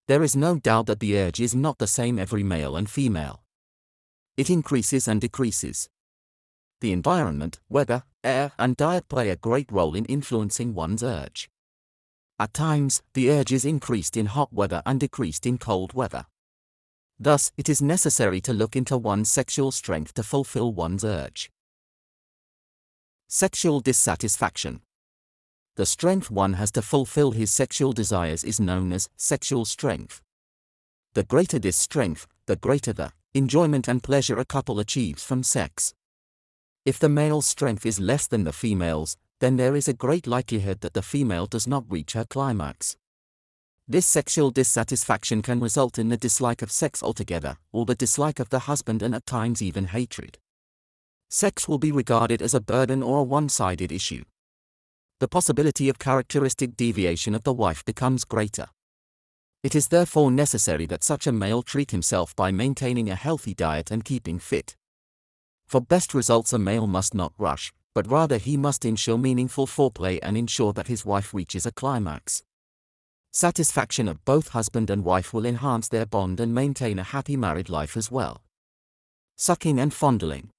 There is no doubt that the urge is not the same every male and female. It increases and decreases. The environment, weather, air, and diet play a great role in influencing one's urge. At times, the urge is increased in hot weather and decreased in cold weather. Thus, it is necessary to look into one's sexual strength to fulfill one's urge. Sexual dissatisfaction. The strength one has to fulfill his sexual desires is known as sexual strength. The greater this strength, the greater the enjoyment and pleasure a couple achieves from sex. If the male's strength is less than the female's, then there is a great likelihood that the female does not reach her climax. This sexual dissatisfaction can result in the dislike of sex altogether, or the dislike of the husband, and at times even hatred. Sex will be regarded as a burden or a one-sided issue. The possibility of characteristic deviation of the wife becomes greater. It is therefore necessary that such a male treat himself by maintaining a healthy diet and keeping fit. For best results, a male must not rush, but rather he must ensure meaningful foreplay and ensure that his wife reaches a climax. Satisfaction of both husband and wife will enhance their bond and maintain a happy married life as well. Sucking and fondling.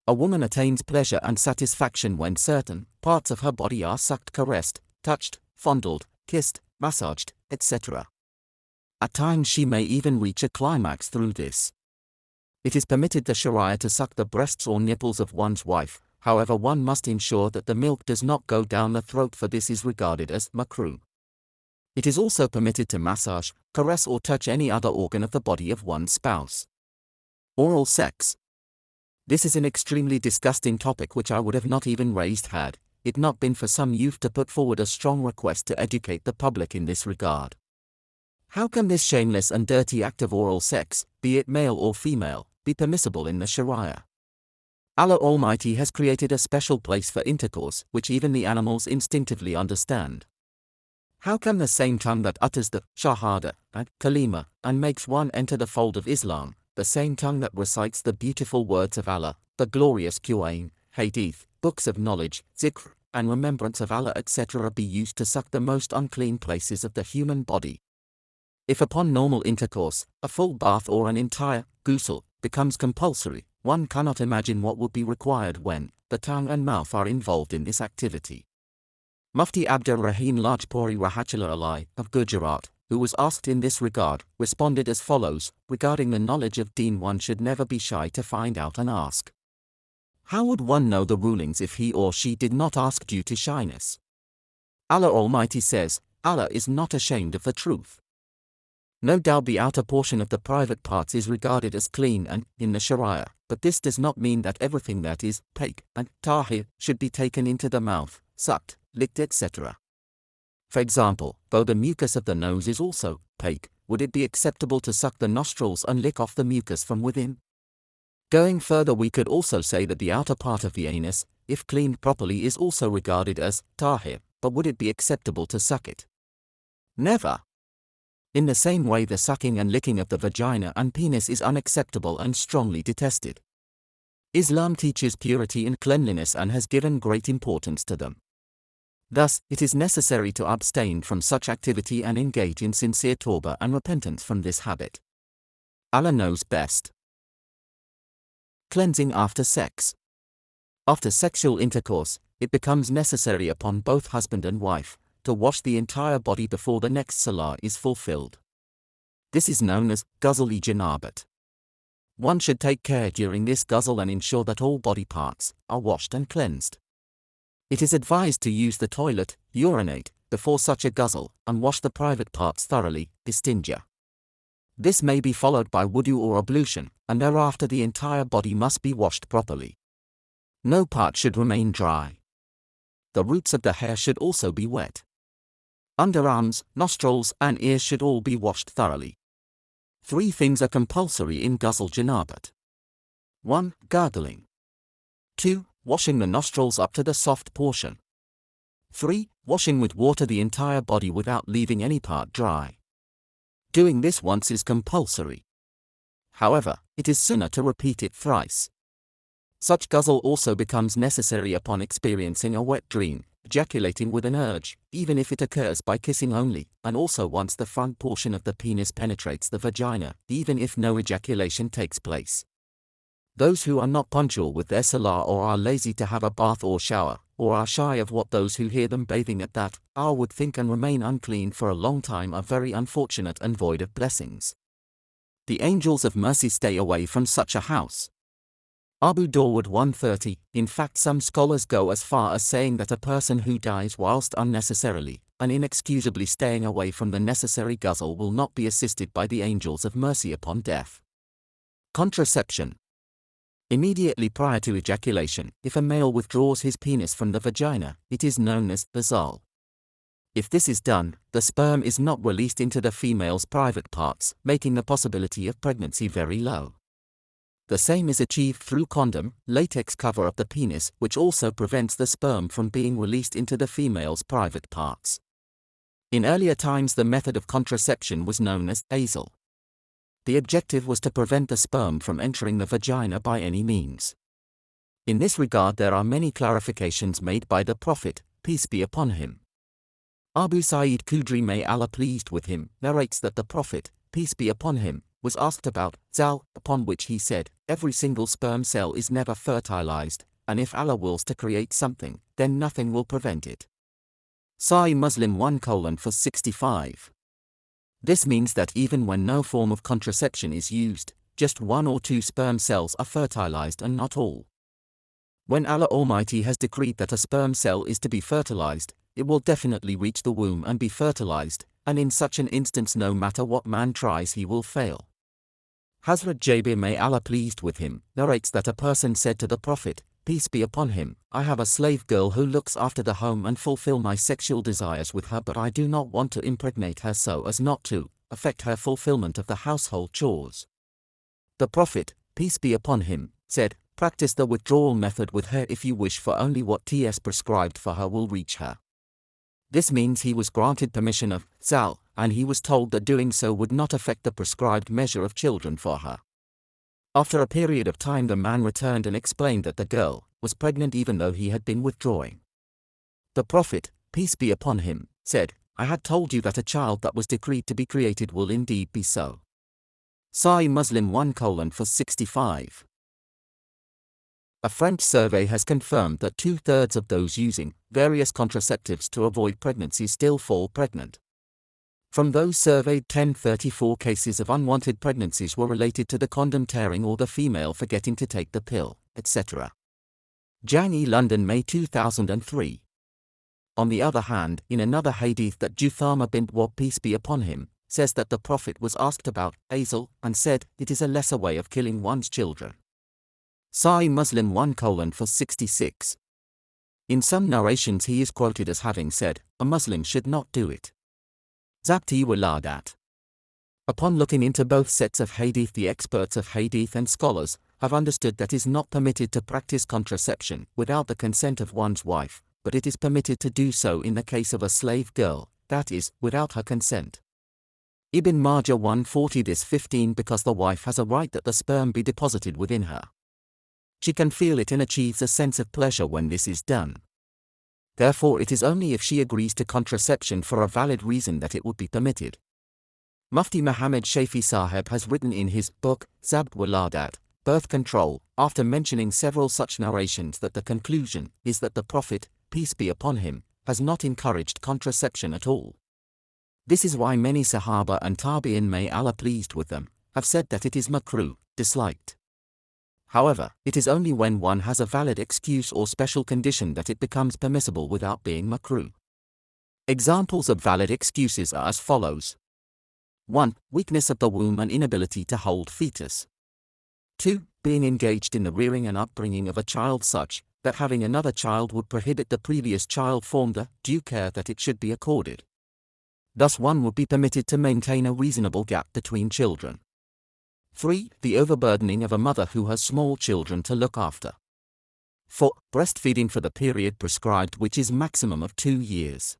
A woman attains pleasure and satisfaction when certain parts of her body are sucked, caressed, touched, fondled, kissed, massaged, etc. At times she may even reach a climax through this. It is permitted the Sharia to suck the breasts or nipples of one's wife, however one must ensure that the milk does not go down the throat, for this is regarded as makruh. It is also permitted to massage, caress or touch any other organ of the body of one's spouse. Oral sex. This is an extremely disgusting topic which I would have not even raised had it not been for some youth to put forward a strong request to educate the public in this regard. How can this shameless and dirty act of oral sex, be it male or female, be permissible in the Sharia? Allah Almighty has created a special place for intercourse which even the animals instinctively understand. How can the same tongue that utters the shahada and kalima and makes one enter the fold of Islam, the same tongue that recites the beautiful words of Allah, the glorious Quran, Hadith, books of knowledge, zikr, and remembrance of Allah etc. be used to suck the most unclean places of the human body? If upon normal intercourse, a full bath or an entire ghusl becomes compulsory, one cannot imagine what would be required when the tongue and mouth are involved in this activity. Mufti Abdur Rahim Lajpuri Rahmatullah Alai of Gujarat, who was asked in this regard, responded as follows: regarding the knowledge of deen, one should never be shy to find out and ask. How would one know the rulings if he or she did not ask due to shyness? Allah Almighty says, Allah is not ashamed of the truth. No doubt the outer portion of the private parts is regarded as clean and in the Sharia, but this does not mean that everything that is pak and tahir should be taken into the mouth, sucked, licked etc. For example, though the mucus of the nose is also pak, would it be acceptable to suck the nostrils and lick off the mucus from within? Going further, we could also say that the outer part of the anus, if cleaned properly, is also regarded as tahir, but would it be acceptable to suck it? Never. In the same way, the sucking and licking of the vagina and penis is unacceptable and strongly detested. Islam teaches purity and cleanliness and has given great importance to them. Thus, it is necessary to abstain from such activity and engage in sincere tawbah and repentance from this habit. Allah knows best. Cleansing after sex. After sexual intercourse, it becomes necessary upon both husband and wife to wash the entire body before the next salah is fulfilled. This is known as ghusl-e janabat. One should take care during this ghusl and ensure that all body parts are washed and cleansed. It is advised to use the toilet, urinate, before such a ghusl, and wash the private parts thoroughly, istinja. This may be followed by wudu or ablution, and thereafter the entire body must be washed properly. No part should remain dry. The roots of the hair should also be wet. Underarms, nostrils, and ears should all be washed thoroughly. 3 things are compulsory in ghusl janabat. 1. Gargling. 2. Washing the nostrils up to the soft portion. 3. Washing with water the entire body without leaving any part dry. Doing this once is compulsory. However, it is sunnah to repeat it thrice. Such ghusl also becomes necessary upon experiencing a wet dream, ejaculating with an urge, even if it occurs by kissing only, and also once the front portion of the penis penetrates the vagina, even if no ejaculation takes place. Those who are not punctual with their salah or are lazy to have a bath or shower, or are shy of what those who hear them bathing at that hour would think and remain unclean for a long time are very unfortunate and void of blessings. The angels of mercy stay away from such a house. Abu Dawud 130. In fact, some scholars go as far as saying that a person who dies whilst unnecessarily and inexcusably staying away from the necessary ghusl will not be assisted by the angels of mercy upon death. Contraception. Immediately prior to ejaculation, if a male withdraws his penis from the vagina, it is known as bazal. If this is done, the sperm is not released into the female's private parts, making the possibility of pregnancy very low. The same is achieved through condom, latex cover of the penis, which also prevents the sperm from being released into the female's private parts. In earlier times, the method of contraception was known as azal. The objective was to prevent the sperm from entering the vagina by any means. In this regard there are many clarifications made by the Prophet, peace be upon him. Abu Sa'id Khudri, may Allah pleased with him, narrates that the Prophet, peace be upon him, was asked about Zal, upon which he said, every single sperm cell is never fertilized, and if Allah wills to create something, then nothing will prevent it. Sahih Muslim 1:65. This means that even when no form of contraception is used, just 1 or 2 sperm cells are fertilized and not all. When Allah Almighty has decreed that a sperm cell is to be fertilized, it will definitely reach the womb and be fertilized, and in such an instance no matter what man tries he will fail. Hazrat Jabir, may Allah pleased with him, narrates that a person said to the Prophet, peace be upon him, I have a slave girl who looks after the home and fulfill my sexual desires with her, but I do not want to impregnate her so as not to affect her fulfillment of the household chores. The Prophet, peace be upon him, said, practice the withdrawal method with her if you wish, for only what T.S. prescribed for her will reach her. This means he was granted permission of Zal, and he was told that doing so would not affect the prescribed measure of children for her. After a period of time the man returned and explained that the girl was pregnant even though he had been withdrawing. The Prophet, peace be upon him, said, I had told you that a child that was decreed to be created will indeed be so. Sahih Muslim 1:65. A French survey has confirmed that 2/3 of those using various contraceptives to avoid pregnancy still fall pregnant. From those surveyed, 34 cases of unwanted pregnancies were related to the condom tearing or the female forgetting to take the pill, etc. Jang-e, London, May 2003. On the other hand, in another hadith that Juthama bint Wahb, peace be upon him, says that the Prophet was asked about azal and said, it is a lesser way of killing one's children. Sahih Muslim 1:66. In some narrations he is quoted as having said, a Muslim should not do it. Zabti Waladat. Upon looking into both sets of hadith, the experts of hadith and scholars have understood that it is not permitted to practice contraception without the consent of one's wife, but it is permitted to do so in the case of a slave girl, that is, without her consent. Ibn Majah 1:40-15, because the wife has a right that the sperm be deposited within her. She can feel it and achieves a sense of pleasure when this is done. Therefore it is only if she agrees to contraception for a valid reason that it would be permitted. Mufti Muhammad Shafi Sahib has written in his book, Zabt Waladat, Birth Control, after mentioning several such narrations, that the conclusion is that the Prophet, peace be upon him, has not encouraged contraception at all. This is why many Sahaba and Tabi'in, may Allah pleased with them, have said that it is makruh, disliked. However, it is only when one has a valid excuse or special condition that it becomes permissible without being makruh. Examples of valid excuses are as follows. 1. Weakness of the womb and inability to hold fetus. 2. Being engaged in the rearing and upbringing of a child such that having another child would prohibit the previous child from the due care that it should be accorded. Thus one would be permitted to maintain a reasonable gap between children. 3. The overburdening of a mother who has small children to look after. 4. Breastfeeding for the period prescribed, which is maximum of 2 years.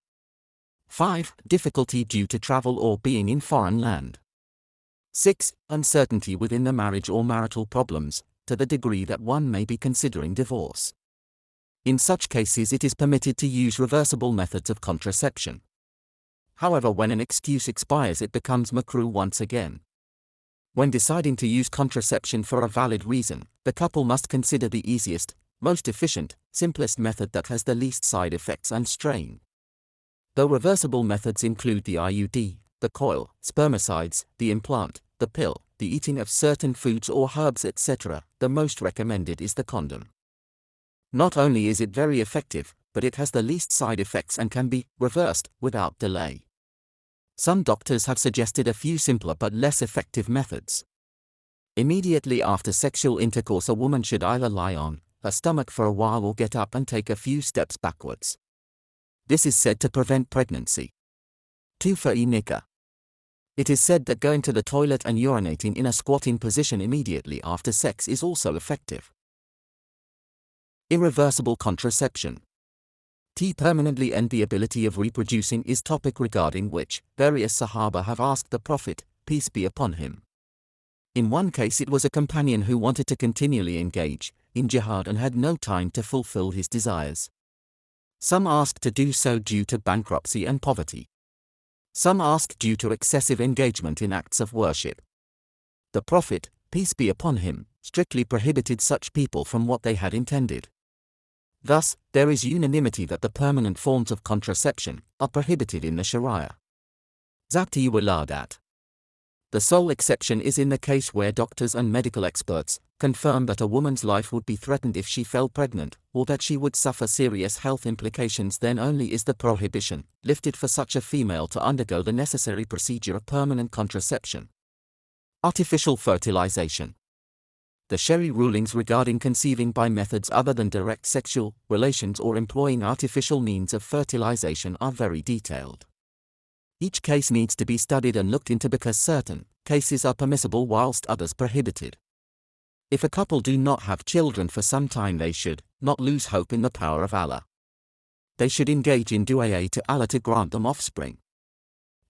5. Difficulty due to travel or being in foreign land. 6. Uncertainty within the marriage or marital problems, to the degree that one may be considering divorce. In such cases it is permitted to use reversible methods of contraception. However, when an excuse expires it becomes makruh once again. When deciding to use contraception for a valid reason, the couple must consider the easiest, most efficient, simplest method that has the least side effects and strain. Though reversible methods include the IUD, the coil, spermicides, the implant, the pill, the eating of certain foods or herbs, etc., the most recommended is the condom. Not only is it very effective, but it has the least side effects and can be reversed without delay. Some doctors have suggested a few simpler but less effective methods. Immediately after sexual intercourse, a woman should either lie on her stomach for a while or get up and take a few steps backwards. This is said to prevent pregnancy. 2. For nikah. It is said that going to the toilet and urinating in a squatting position immediately after sex is also effective. Irreversible contraception. Permanently end the ability of reproducing is topic regarding which various Sahaba have asked the Prophet, peace be upon him. In one case, it was a companion who wanted to continually engage in jihad and had no time to fulfill his desires. Some asked to do so due to bankruptcy and poverty. Some asked due to excessive engagement in acts of worship. The Prophet, peace be upon him, strictly prohibited such people from what they had intended. Thus, there is unanimity that the permanent forms of contraception are prohibited in the Sharia. Zabti Waladat. The sole exception is in the case where doctors and medical experts confirm that a woman's life would be threatened if she fell pregnant, or that she would suffer serious health implications. Then only is the prohibition lifted for such a female to undergo the necessary procedure of permanent contraception. Artificial fertilization. The Sharia rulings regarding conceiving by methods other than direct sexual relations or employing artificial means of fertilization are very detailed. Each case needs to be studied and looked into because certain cases are permissible whilst others prohibited. If a couple do not have children for some time, they should not lose hope in the power of Allah. They should engage in du'a to Allah to grant them offspring.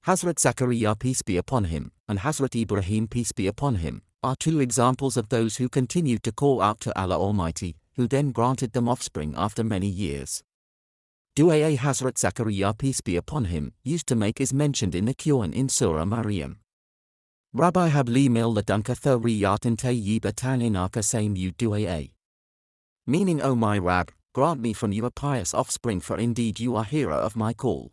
Hazrat Zakaria, peace be upon him, and Hazrat Ibrahim, peace be upon him, are two examples of those who continued to call out to Allah Almighty, who then granted them offspring after many years. Du'a Hazrat Zakaria, peace be upon him, used to make is mentioned in the Quran in Surah Maryam. Rabbi habli mil ladunka thuriyatan tayyibatan inaka same you du'a. Meaning, O my Rab, grant me from you a pious offspring, for indeed you are hearer of my call.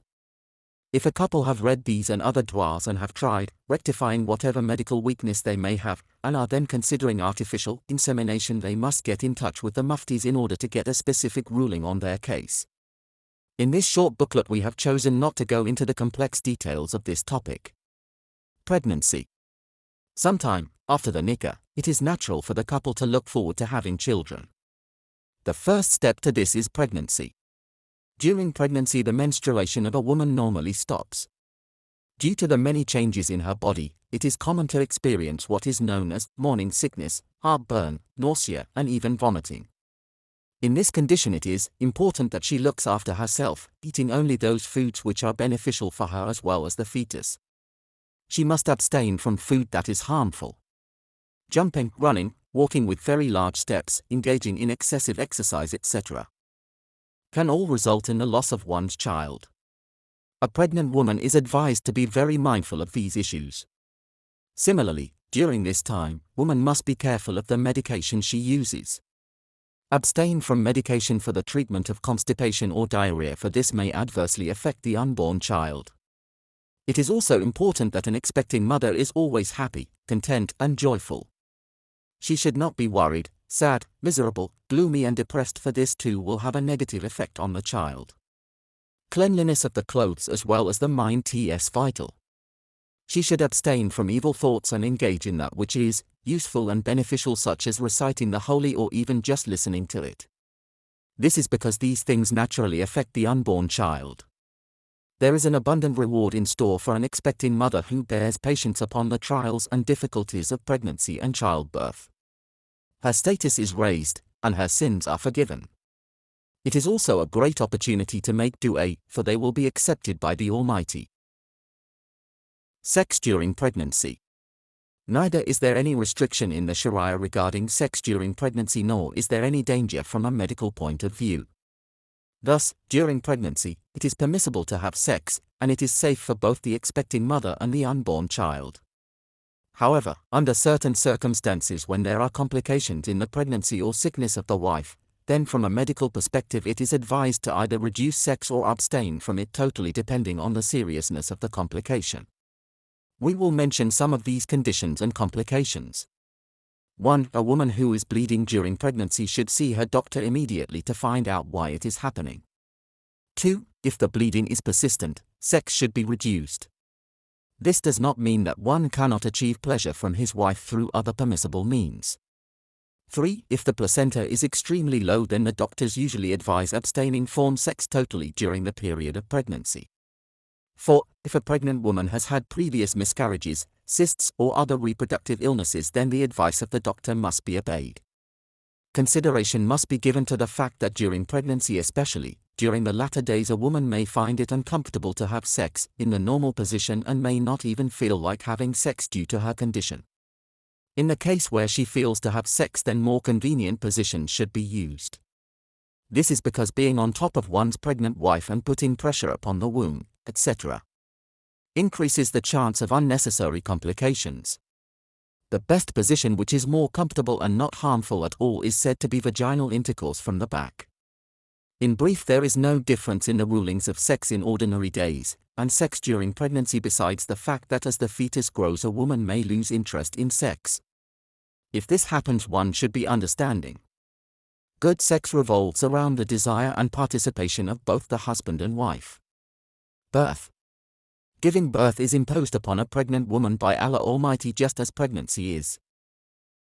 If a couple have read these and other du'as and have tried rectifying whatever medical weakness they may have, and are then considering artificial insemination, they must get in touch with the muftis in order to get a specific ruling on their case. In this short booklet we have chosen not to go into the complex details of this topic. Pregnancy. Sometime after the nikah, it is natural for the couple to look forward to having children. The first step to this is pregnancy. During pregnancy, the menstruation of a woman normally stops. Due to the many changes in her body, it is common to experience what is known as morning sickness, heartburn, nausea, and even vomiting. In this condition, it is important that she looks after herself, eating only those foods which are beneficial for her as well as the fetus. She must abstain from food that is harmful. Jumping, running, walking with very large steps, engaging in excessive exercise, etc. can all result in the loss of one's child. A pregnant woman is advised to be very mindful of these issues. Similarly, during this time, woman must be careful of the medication she uses. Abstain from medication for the treatment of constipation or diarrhea, for this may adversely affect the unborn child. It is also important that an expecting mother is always happy, content, and joyful. She should not be worried, sad, miserable, gloomy, and depressed, for this too will have a negative effect on the child. Cleanliness of the clothes as well as the mind is vital. She should abstain from evil thoughts and engage in that which is useful and beneficial, such as reciting the holy or even just listening to it. This is because these things naturally affect the unborn child. There is an abundant reward in store for an expecting mother who bears patience upon the trials and difficulties of pregnancy and childbirth. Her status is raised, and her sins are forgiven. It is also a great opportunity to make du'a, for they will be accepted by the Almighty. Sex during pregnancy. Neither is there any restriction in the Sharia regarding sex during pregnancy, nor is there any danger from a medical point of view. Thus, during pregnancy, it is permissible to have sex, and it is safe for both the expecting mother and the unborn child. However, under certain circumstances, when there are complications in the pregnancy or sickness of the wife, then from a medical perspective it is advised to either reduce sex or abstain from it totally, depending on the seriousness of the complication. We will mention some of these conditions and complications. 1. A woman who is bleeding during pregnancy should see her doctor immediately to find out why it is happening. 2. If the bleeding is persistent, sex should be reduced. This does not mean that one cannot achieve pleasure from his wife through other permissible means. 3. If the placenta is extremely low, then the doctors usually advise abstaining from sex totally during the period of pregnancy. 4. If a pregnant woman has had previous miscarriages, cysts, or other reproductive illnesses, then the advice of the doctor must be obeyed. Consideration must be given to the fact that during pregnancy, especially during the latter days, a woman may find it uncomfortable to have sex in the normal position and may not even feel like having sex due to her condition. In the case where she feels to have sex, then more convenient positions should be used. This is because being on top of one's pregnant wife and putting pressure upon the womb, etc., increases the chance of unnecessary complications. The best position, which is more comfortable and not harmful at all, is said to be vaginal intercourse from the back. In brief, there is no difference in the rulings of sex in ordinary days and sex during pregnancy, besides the fact that as the fetus grows, a woman may lose interest in sex. If this happens, one should be understanding. Good sex revolves around the desire and participation of both the husband and wife. Birth. Giving birth is imposed upon a pregnant woman by Allah Almighty, just as pregnancy is.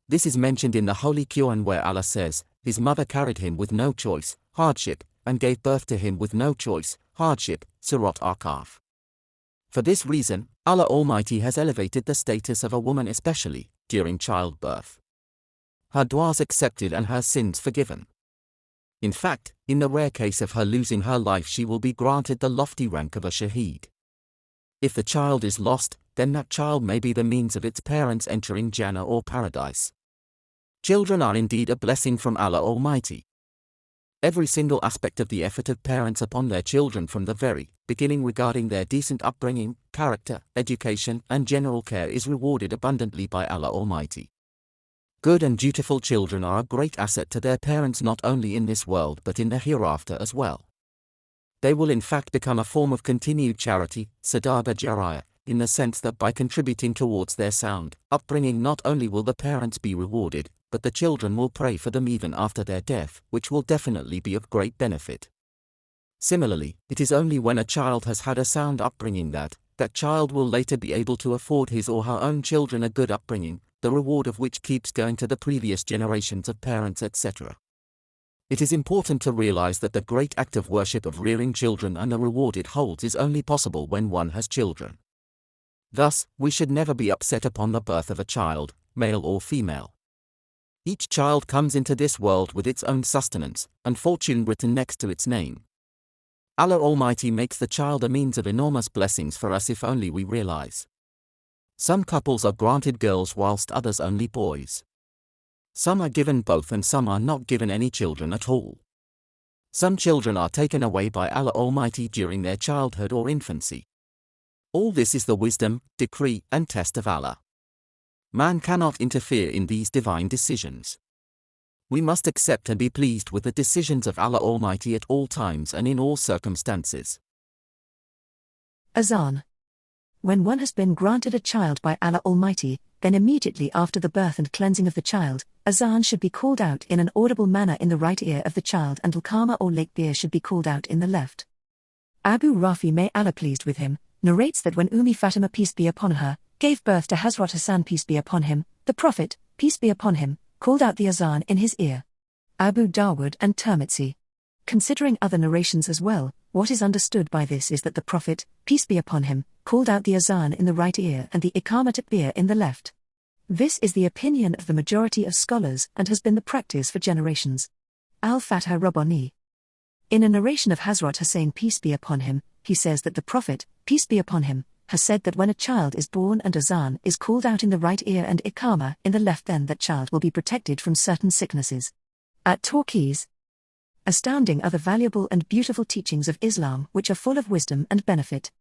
This is mentioned in the Holy Quran, where Allah says, "His mother carried him with no choice, hardship, and gave birth to him with no choice, hardship." Surat Al-Kahf. For this reason, Allah Almighty has elevated the status of a woman, especially during childbirth. Her du'as accepted and her sins forgiven. In fact, in the rare case of her losing her life, she will be granted the lofty rank of a shaheed. If the child is lost, then that child may be the means of its parents entering Jannah or paradise. Children are indeed a blessing from Allah Almighty. Every single aspect of the effort of parents upon their children from the very beginning regarding their decent upbringing, character, education, and general care is rewarded abundantly by Allah Almighty. Good and dutiful children are a great asset to their parents, not only in this world but in the hereafter as well. They will in fact become a form of continued charity, sadaqa jariyah, in the sense that by contributing towards their sound upbringing, not only will the parents be rewarded, but the children will pray for them even after their death, which will definitely be of great benefit. Similarly, it is only when a child has had a sound upbringing that child will later be able to afford his or her own children a good upbringing, the reward of which keeps going to the previous generations of parents, etc. It is important to realize that the great act of worship of rearing children and the reward it holds is only possible when one has children. Thus, we should never be upset upon the birth of a child, male or female. Each child comes into this world with its own sustenance and fortune written next to its name. Allah Almighty makes the child a means of enormous blessings for us if only we realize. Some couples are granted girls whilst others only boys. Some are given both and some are not given any children at all. Some children are taken away by Allah Almighty during their childhood or infancy. All this is the wisdom, decree, and test of Allah. Man cannot interfere in these divine decisions. We must accept and be pleased with the decisions of Allah Almighty at all times and in all circumstances. Azan. When one has been granted a child by Allah Almighty, then immediately after the birth and cleansing of the child, azan should be called out in an audible manner in the right ear of the child, and al-kama or lakbir should be called out in the left. Abu Rafi, may Allah pleased with him, narrates that when Fatima, peace be upon her, gave birth to Hazrat Hassan, peace be upon him, the Prophet, peace be upon him, called out the azan in his ear. Abu Dawood and Tirmidhi. Considering other narrations as well, what is understood by this is that the Prophet, peace be upon him, called out the azan in the right ear and the iqama takbir in the left. This is the opinion of the majority of scholars and has been the practice for generations. Al-Fatah Rabbani. In a narration of Hazrat Hussain, peace be upon him, he says that the Prophet, peace be upon him, has said that when a child is born and azan is called out in the right ear and iqama in the left, then that child will be protected from certain sicknesses. At Torquays. Astounding are the valuable and beautiful teachings of Islam, which are full of wisdom and benefit.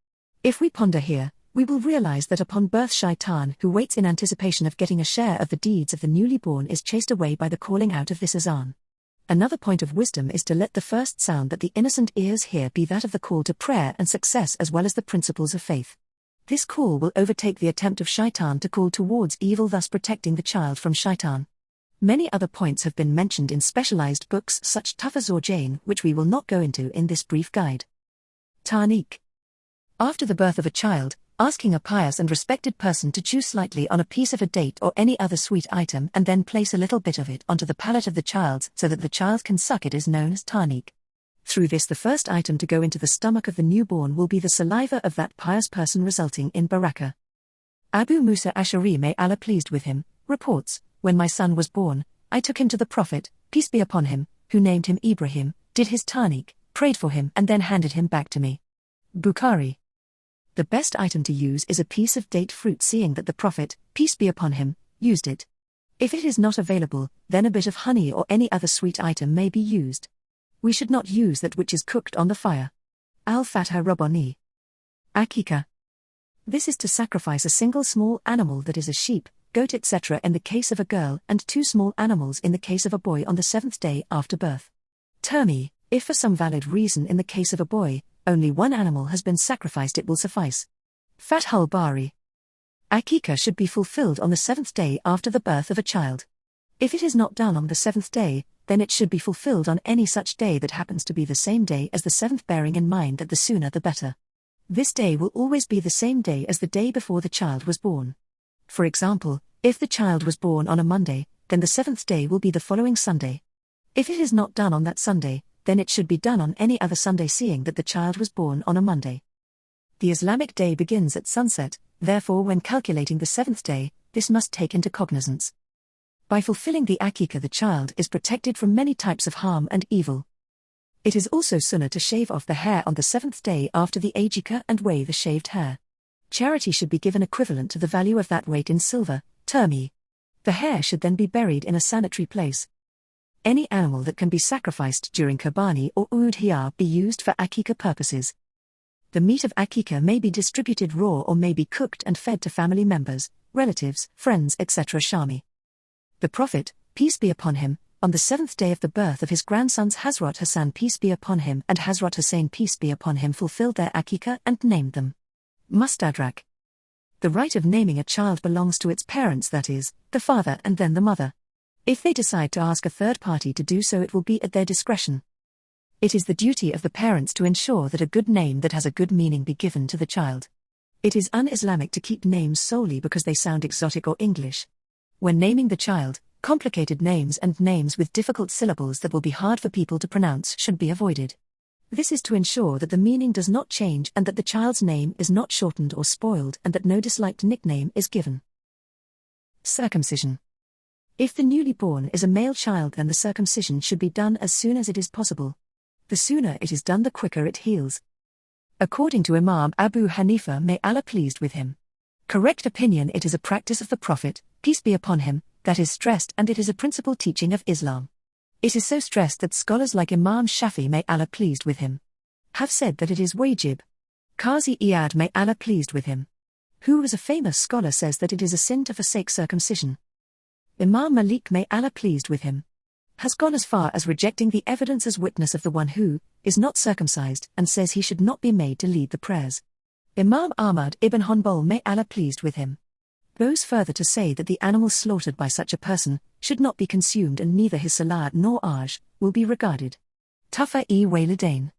If we ponder here, we will realize that upon birth, shaitan, who waits in anticipation of getting a share of the deeds of the newly born, is chased away by the calling out of this azan. Another point of wisdom is to let the first sound that the innocent ears hear be that of the call to prayer and success, as well as the principles of faith. This call will overtake the attempt of shaitan to call towards evil, thus protecting the child from shaitan. Many other points have been mentioned in specialized books such Tafaz or Jain, which we will not go into in this brief guide. Tahniq. After the birth of a child, asking a pious and respected person to chew slightly on a piece of a date or any other sweet item and then place a little bit of it onto the palate of the child so that the child can suck it is known as tahniq. Through this, the first item to go into the stomach of the newborn will be the saliva of that pious person, resulting in barakah. Abu Musa Ash'ari, may Allah pleased with him, reports, when my son was born, I took him to the Prophet, peace be upon him, who named him Ibrahim, did his tahniq, prayed for him and then handed him back to me. Bukhari. The best item to use is a piece of date fruit, seeing that the Prophet, peace be upon him, used it. If it is not available, then a bit of honey or any other sweet item may be used. We should not use that which is cooked on the fire. Al-Fatha Rabbani. Akika. This is to sacrifice a single small animal, that is a sheep, goat etc. in the case of a girl, and 2 small animals in the case of a boy on the 7th day after birth. Termi, if for some valid reason in the case of a boy, only 1 animal has been sacrificed, it will suffice. Fathul Bari. Akika should be fulfilled on the 7th day after the birth of a child. If it is not done on the 7th day, then it should be fulfilled on any such day that happens to be the same day as the 7th, bearing in mind that the sooner the better. This day will always be the same day as the day before the child was born. For example, if the child was born on a Monday, then the 7th day will be the following Sunday. If it is not done on that Sunday, then it should be done on any other Sunday, seeing that the child was born on a Monday. The Islamic day begins at sunset, therefore when calculating the 7th day, this must take into cognizance. By fulfilling the akika, the child is protected from many types of harm and evil. It is also sunnah to shave off the hair on the 7th day after the akika and weigh the shaved hair. Charity should be given equivalent to the value of that weight in silver, termi. The hair should then be buried in a sanitary place. Any animal that can be sacrificed during Qurbani or Udhiyah be used for akika purposes. The meat of akika may be distributed raw or may be cooked and fed to family members, relatives, friends etc. Shami. The Prophet, peace be upon him, on the 7th day of the birth of his grandsons Hazrat Hassan peace be upon him and Hazrat Hussein peace be upon him, fulfilled their akika and named them. Mustadrak. The right of naming a child belongs to its parents, that is, the father and then the mother. If they decide to ask a third party to do so, it will be at their discretion. It is the duty of the parents to ensure that a good name that has a good meaning be given to the child. It is un-Islamic to keep names solely because they sound exotic or English. When naming the child, complicated names and names with difficult syllables that will be hard for people to pronounce should be avoided. This is to ensure that the meaning does not change and that the child's name is not shortened or spoiled and that no disliked nickname is given. Circumcision. If the newly born is a male child, then the circumcision should be done as soon as it is possible. The sooner it is done, the quicker it heals. According to Imam Abu Hanifa, may Allah pleased with him. Correct opinion: it is a practice of the Prophet, peace be upon him, that is stressed, and it is a principal teaching of Islam. It is so stressed that scholars like Imam Shafi, may Allah pleased with him, have said that it is wajib. Qazi Iyad, may Allah pleased with him, who was a famous scholar, says that it is a sin to forsake circumcision. Imam Malik, may Allah pleased with him, has gone as far as rejecting the evidence as witness of the one who is not circumcised and says he should not be made to lead the prayers. Imam Ahmad ibn Hanbal, may Allah pleased with him, goes further to say that the animal slaughtered by such a person should not be consumed, and neither his salat nor aj will be regarded. Tafa-e-Walidain.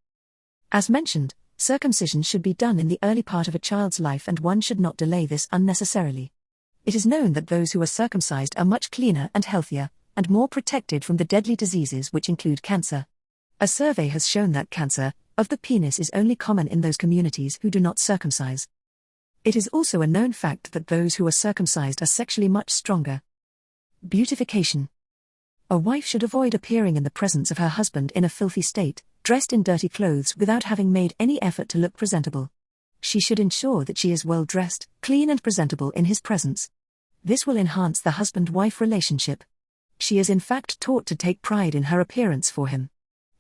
As mentioned, circumcision should be done in the early part of a child's life, and one should not delay this unnecessarily. It is known that those who are circumcised are much cleaner and healthier, and more protected from the deadly diseases which include cancer. A survey has shown that cancer of the penis is only common in those communities who do not circumcise. It is also a known fact that those who are circumcised are sexually much stronger. Beautification. A wife should avoid appearing in the presence of her husband in a filthy state, dressed in dirty clothes without having made any effort to look presentable. She should ensure that she is well dressed, clean and presentable in his presence. This will enhance the husband-wife relationship. She is in fact taught to take pride in her appearance for him.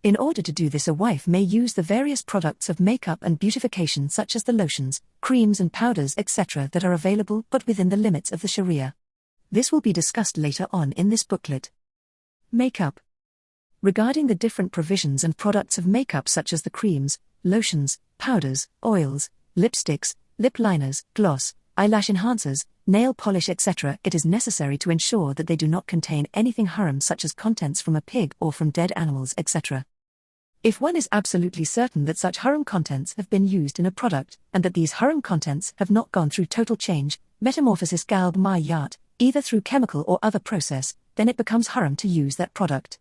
In order to do this, a wife may use the various products of makeup and beautification such as the lotions, creams and powders etc. that are available but within the limits of the Sharia. This will be discussed later on in this booklet. Makeup. Regarding the different provisions and products of makeup such as the creams, lotions, powders, oils, lipsticks, lip liners, gloss, eyelash enhancers, nail polish etc., it is necessary to ensure that they do not contain anything haram such as contents from a pig or from dead animals etc. If one is absolutely certain that such haram contents have been used in a product, and that these haram contents have not gone through total change, metamorphosis galb mayat, either through chemical or other process, then it becomes haram to use that product.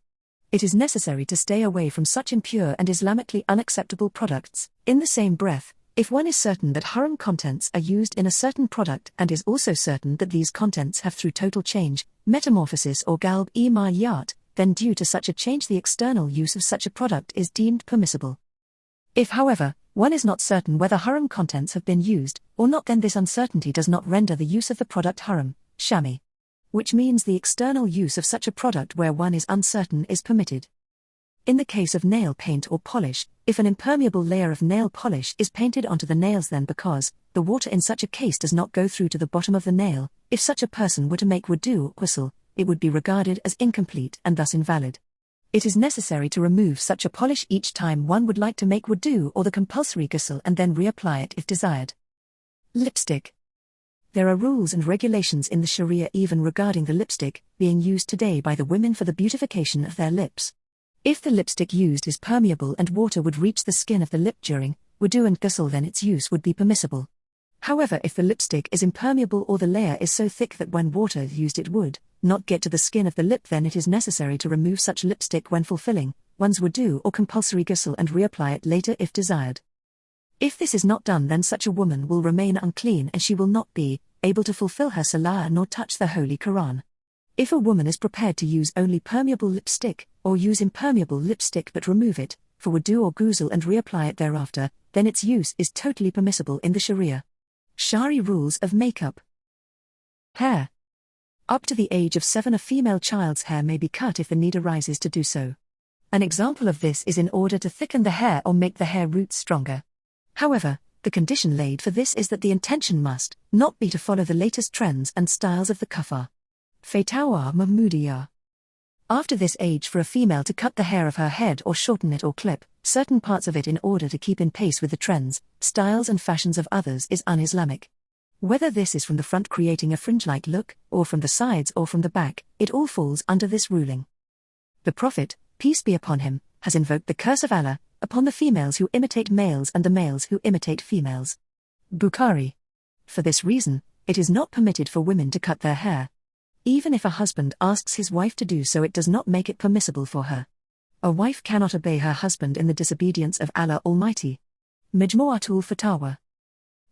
It is necessary to stay away from such impure and Islamically unacceptable products. In the same breath, if one is certain that haram contents are used in a certain product and is also certain that these contents have through total change, metamorphosis or galb-e-mayat, then due to such a change the external use of such a product is deemed permissible. If however, one is not certain whether haram contents have been used or not, then this uncertainty does not render the use of the product haram, shami. which means the external use of such a product where one is uncertain is permitted. In the case of nail paint or polish, if an impermeable layer of nail polish is painted onto the nails, then because the water in such a case does not go through to the bottom of the nail, if such a person were to make wudu or ghusl, it would be regarded as incomplete and thus invalid. It is necessary to remove such a polish each time one would like to make wudu or the compulsory ghusl and then reapply it if desired. Lipstick. There are rules and regulations in the Sharia even regarding the lipstick being used today by the women for the beautification of their lips. If the lipstick used is permeable and water would reach the skin of the lip during wudu and ghusl, then its use would be permissible. However, if the lipstick is impermeable or the layer is so thick that when water is used it would not get to the skin of the lip, then it is necessary to remove such lipstick when fulfilling one's wudu or compulsory ghusl and reapply it later if desired. If this is not done, then such a woman will remain unclean and she will not be able to fulfill her salah nor touch the Holy Quran. If a woman is prepared to use only permeable lipstick, or use impermeable lipstick but remove it for wudu or ghusl and reapply it thereafter, then its use is totally permissible in the Sharia. Shari rules of makeup. Hair. Up to the age of 7 a female child's hair may be cut if the need arises to do so. An example of this is in order to thicken the hair or make the hair roots stronger. However, the condition laid for this is that the intention must not be to follow the latest trends and styles of the kuffar. Fatwa Mahmudiyah. After this age, for a female to cut the hair of her head or shorten it or clip certain parts of it in order to keep in pace with the trends, styles and fashions of others is un-Islamic. Whether this is from the front creating a fringe-like look, or from the sides or from the back, it all falls under this ruling. The Prophet, peace be upon him, has invoked the curse of Allah upon the females who imitate males and the males who imitate females. Bukhari. For this reason, it is not permitted for women to cut their hair. Even if a husband asks his wife to do so, it does not make it permissible for her. A wife cannot obey her husband in the disobedience of Allah Almighty. Majmu'atul Fatawa.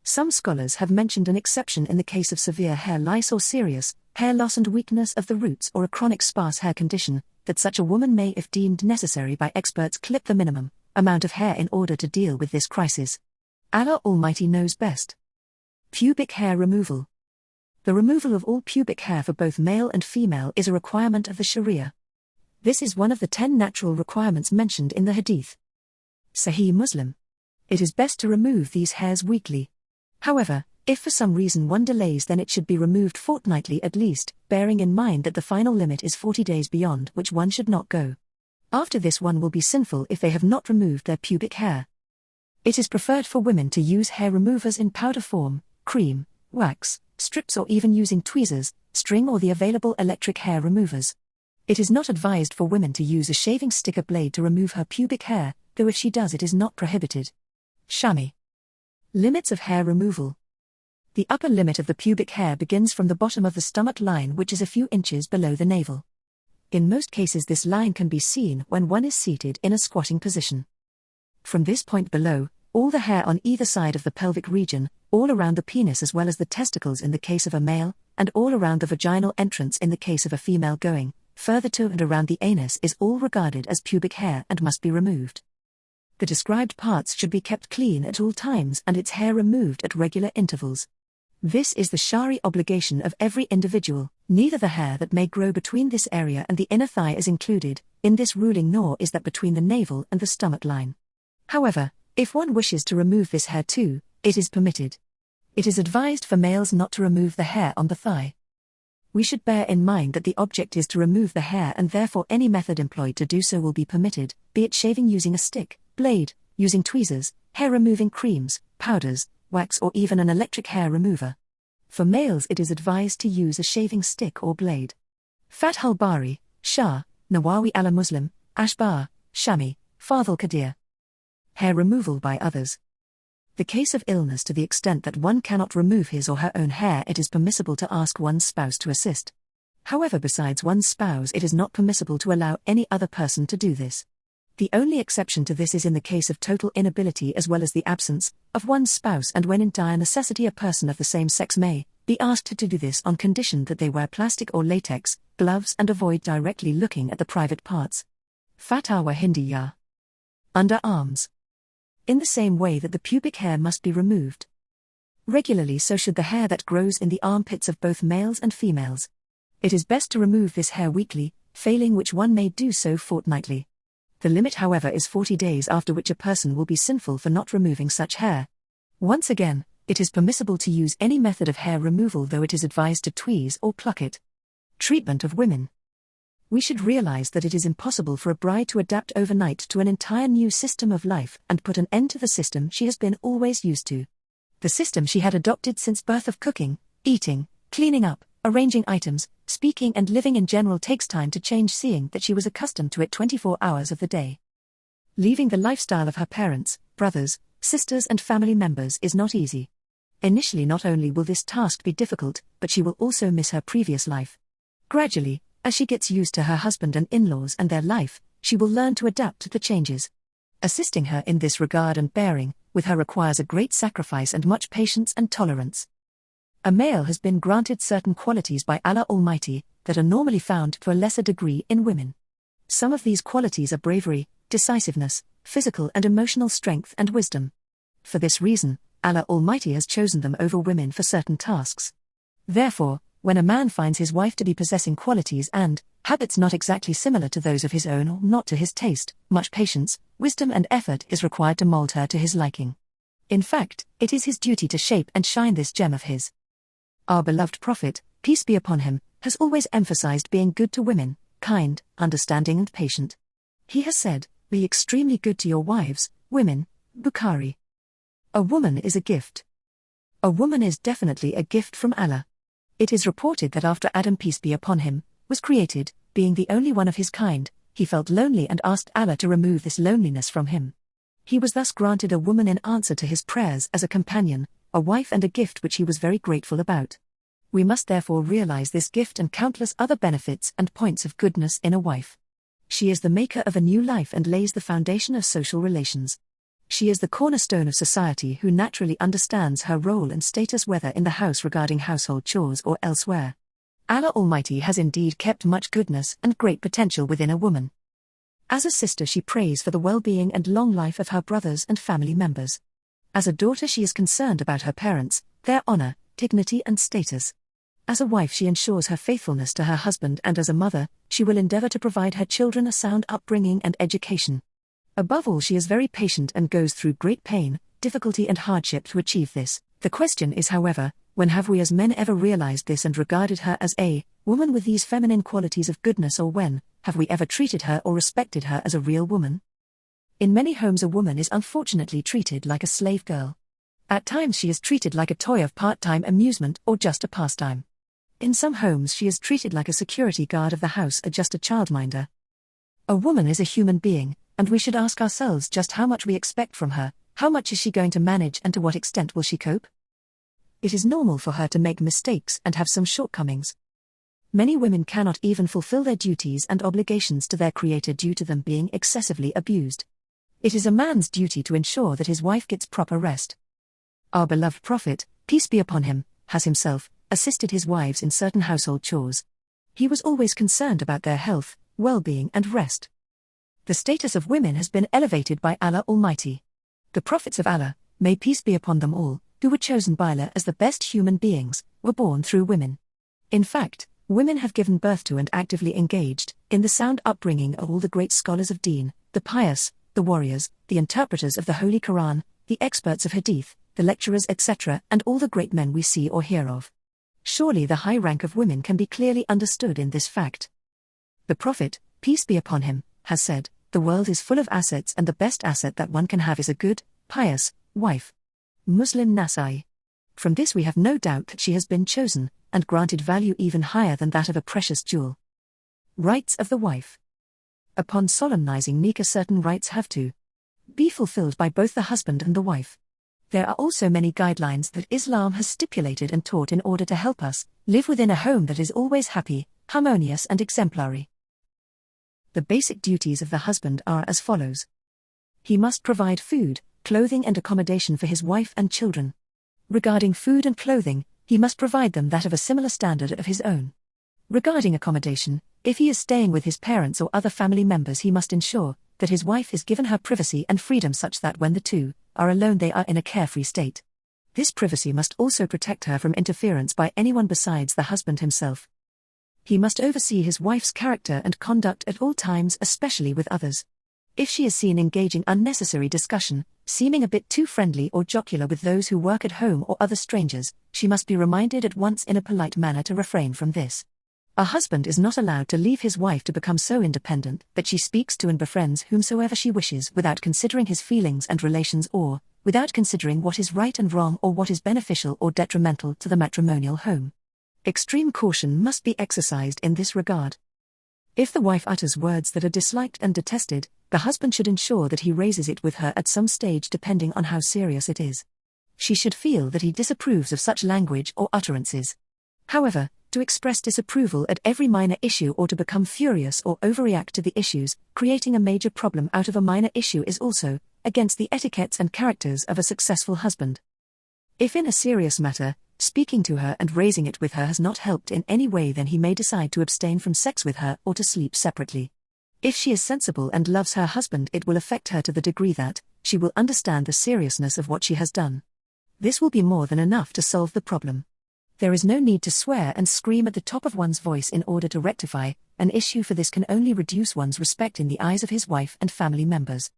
Some scholars have mentioned an exception in the case of severe hair lice or serious hair loss and weakness of the roots or a chronic sparse hair condition, that such a woman may, if deemed necessary by experts, clip the minimum amount of hair in order to deal with this crisis. Allah Almighty knows best. Pubic hair removal. The removal of all pubic hair for both male and female is a requirement of the Sharia. This is one of the 10 natural requirements mentioned in the Hadith. Sahih Muslim. It is best to remove these hairs weekly. However, if for some reason one delays, then it should be removed fortnightly at least, bearing in mind that the final limit is 40 days beyond which one should not go. After this, one will be sinful if they have not removed their pubic hair. It is preferred for women to use hair removers in powder form, cream, wax, strips, or even using tweezers, string, or the available electric hair removers. It is not advised for women to use a shaving stick or blade to remove her pubic hair, though if she does, it is not prohibited. Shami. Limits of hair removal. The upper limit of the pubic hair begins from the bottom of the stomach line, which is a few inches below the navel. In most cases, this line can be seen when one is seated in a squatting position. From this point below, all the hair on either side of the pelvic region, all around the penis as well as the testicles in the case of a male, and all around the vaginal entrance in the case of a female, going further to and around the anus, is all regarded as pubic hair and must be removed. The described parts should be kept clean at all times and its hair removed at regular intervals. This is the Shari obligation of every individual. Neither the hair that may grow between this area and the inner thigh is included in this ruling, nor is that between the navel and the stomach line. However, if one wishes to remove this hair too, it is permitted. It is advised for males not to remove the hair on the thigh. We should bear in mind that the object is to remove the hair, and therefore any method employed to do so will be permitted, be it shaving using a stick, blade, using tweezers, hair removing creams, powders, wax, or even an electric hair remover. For males, it is advised to use a shaving stick or blade. Fath al-Bari, Shah, Nawawi al-Muslim, Ashbar, Shami, Fadl Qadir. Hair removal by others. The case of illness to the extent that one cannot remove his or her own hair, it is permissible to ask one's spouse to assist. However, besides one's spouse, it is not permissible to allow any other person to do this. The only exception to this is in the case of total inability as well as the absence of one's spouse, and when in dire necessity a person of the same sex may be asked to do this on condition that they wear plastic or latex gloves and avoid directly looking at the private parts. Fatawa Hindiyah. Underarms. In the same way that the pubic hair must be removed regularly, so should the hair that grows in the armpits of both males and females. It is best to remove this hair weekly, failing which one may do so fortnightly. The limit, however, is 40 days, after which a person will be sinful for not removing such hair. Once again, it is permissible to use any method of hair removal, though it is advised to tweeze or pluck it. Treatment of women. We should realize that it is impossible for a bride to adapt overnight to an entire new system of life and put an end to the system she has been always used to. The system she had adopted since birth of cooking, eating, cleaning up, arranging items, speaking and living in general takes time to change, seeing that she was accustomed to it 24 hours of the day. Leaving the lifestyle of her parents, brothers, sisters and family members is not easy. Initially, not only will this task be difficult, but she will also miss her previous life. Gradually, as she gets used to her husband and in-laws and their life, she will learn to adapt to the changes. Assisting her in this regard and bearing with her requires a great sacrifice and much patience and tolerance. A male has been granted certain qualities by Allah Almighty that are normally found to a lesser degree in women. Some of these qualities are bravery, decisiveness, physical and emotional strength and wisdom. For this reason, Allah Almighty has chosen them over women for certain tasks. Therefore, when a man finds his wife to be possessing qualities and habits not exactly similar to those of his own or not to his taste, much patience, wisdom and effort is required to mold her to his liking. In fact, it is his duty to shape and shine this gem of his. Our beloved Prophet, peace be upon him, has always emphasized being good to women, kind, understanding and patient. He has said, "Be extremely good to your wives, women." Bukhari. A woman is a gift. A woman is definitely a gift from Allah. It is reported that after Adam, peace be upon him, was created, being the only one of his kind, he felt lonely and asked Allah to remove this loneliness from him. He was thus granted a woman in answer to his prayers as a companion, a wife and a gift which he was very grateful about. We must therefore realize this gift and countless other benefits and points of goodness in a wife. She is the maker of a new life and lays the foundation of social relations. She is the cornerstone of society who naturally understands her role and status, whether in the house regarding household chores or elsewhere. Allah Almighty has indeed kept much goodness and great potential within a woman. As a sister, she prays for the well-being and long life of her brothers and family members. As a daughter, she is concerned about her parents, their honor, dignity and status. As a wife, she ensures her faithfulness to her husband, and as a mother, she will endeavor to provide her children a sound upbringing and education. Above all, she is very patient and goes through great pain, difficulty and hardship to achieve this. The question is, however, when have we as men ever realized this and regarded her as a woman with these feminine qualities of goodness, or when have we ever treated her or respected her as a real woman? In many homes, a woman is unfortunately treated like a slave girl. At times she is treated like a toy of part-time amusement or just a pastime. In some homes she is treated like a security guard of the house or just a childminder. A woman is a human being, and we should ask ourselves just how much we expect from her. How much is she going to manage, and to what extent will she cope? It is normal for her to make mistakes and have some shortcomings. Many women cannot even fulfill their duties and obligations to their Creator due to them being excessively abused. It is a man's duty to ensure that his wife gets proper rest. Our beloved Prophet, peace be upon him, has himself assisted his wives in certain household chores. He was always concerned about their health, well-being and rest. The status of women has been elevated by Allah Almighty. The prophets of Allah, may peace be upon them all, who were chosen by Allah as the best human beings, were born through women. In fact, women have given birth to and actively engaged in the sound upbringing of all the great scholars of Deen, the pious, the warriors, the interpreters of the Holy Quran, the experts of Hadith, the lecturers etc., and all the great men we see or hear of. Surely the high rank of women can be clearly understood in this fact. The Prophet, peace be upon him, has said, "The world is full of assets, and the best asset that one can have is a good, pious wife." Muslim Nasai. From this we have no doubt that she has been chosen, and granted value even higher than that of a precious jewel. Rights of the wife. Upon solemnizing nikah, certain rights have to be fulfilled by both the husband and the wife. There are also many guidelines that Islam has stipulated and taught in order to help us live within a home that is always happy, harmonious and exemplary. The basic duties of the husband are as follows. He must provide food, clothing and accommodation for his wife and children. Regarding food and clothing, he must provide them that of a similar standard of his own. Regarding accommodation, if he is staying with his parents or other family members, he must ensure that his wife is given her privacy and freedom such that when the two are alone they are in a carefree state. This privacy must also protect her from interference by anyone besides the husband himself. He must oversee his wife's character and conduct at all times, especially with others. If she is seen engaging unnecessary discussion, seeming a bit too friendly or jocular with those who work at home or other strangers, she must be reminded at once in a polite manner to refrain from this. A husband is not allowed to leave his wife to become so independent that she speaks to and befriends whomsoever she wishes without considering his feelings and relations, or without considering what is right and wrong or what is beneficial or detrimental to the matrimonial home. Extreme caution must be exercised in this regard. If the wife utters words that are disliked and detested, the husband should ensure that he raises it with her at some stage depending on how serious it is. She should feel that he disapproves of such language or utterances. However, to express disapproval at every minor issue or to become furious or overreact to the issues, creating a major problem out of a minor issue, is also against the etiquettes and characters of a successful husband. If in a serious matter, speaking to her and raising it with her has not helped in any way, then he may decide to abstain from sex with her or to sleep separately. If she is sensible and loves her husband, it will affect her to the degree that she will understand the seriousness of what she has done. This will be more than enough to solve the problem. There is no need to swear and scream at the top of one's voice in order to rectify an issue, for this can only reduce one's respect in the eyes of his wife and family members.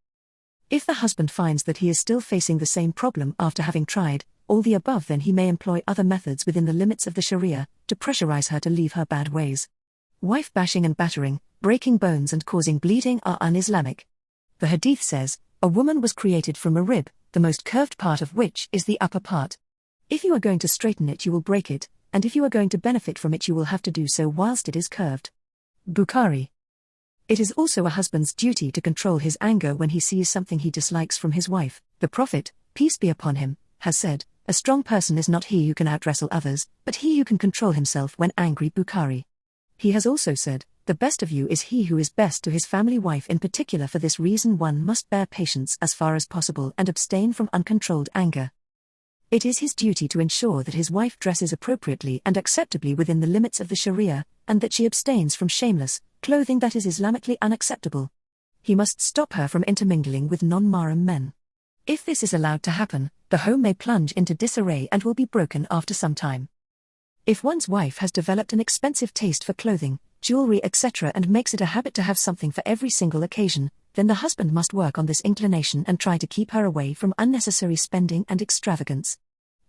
If the husband finds that he is still facing the same problem after having tried all the above, then he may employ other methods within the limits of the Sharia to pressurize her to leave her bad ways. Wife bashing and battering, breaking bones and causing bleeding are un-Islamic. The hadith says, "A woman was created from a rib, the most curved part of which is the upper part. If you are going to straighten it, you will break it, and if you are going to benefit from it, you will have to do so whilst it is curved." Bukhari. It is also a husband's duty to control his anger when he sees something he dislikes from his wife. The Prophet, peace be upon him, has said, "A strong person is not he who can outwrestle others, but he who can control himself when angry." Bukhari. He has also said, "The best of you is he who is best to his family wife in particular. For this reason one must bear patience as far as possible and abstain from uncontrolled anger." It is his duty to ensure that his wife dresses appropriately and acceptably within the limits of the Sharia, and that she abstains from shameless clothing that is Islamically unacceptable. He must stop her from intermingling with non-mahram men. If this is allowed to happen, the home may plunge into disarray and will be broken after some time. If one's wife has developed an expensive taste for clothing, jewelry, etc., and makes it a habit to have something for every single occasion, then the husband must work on this inclination and try to keep her away from unnecessary spending and extravagance.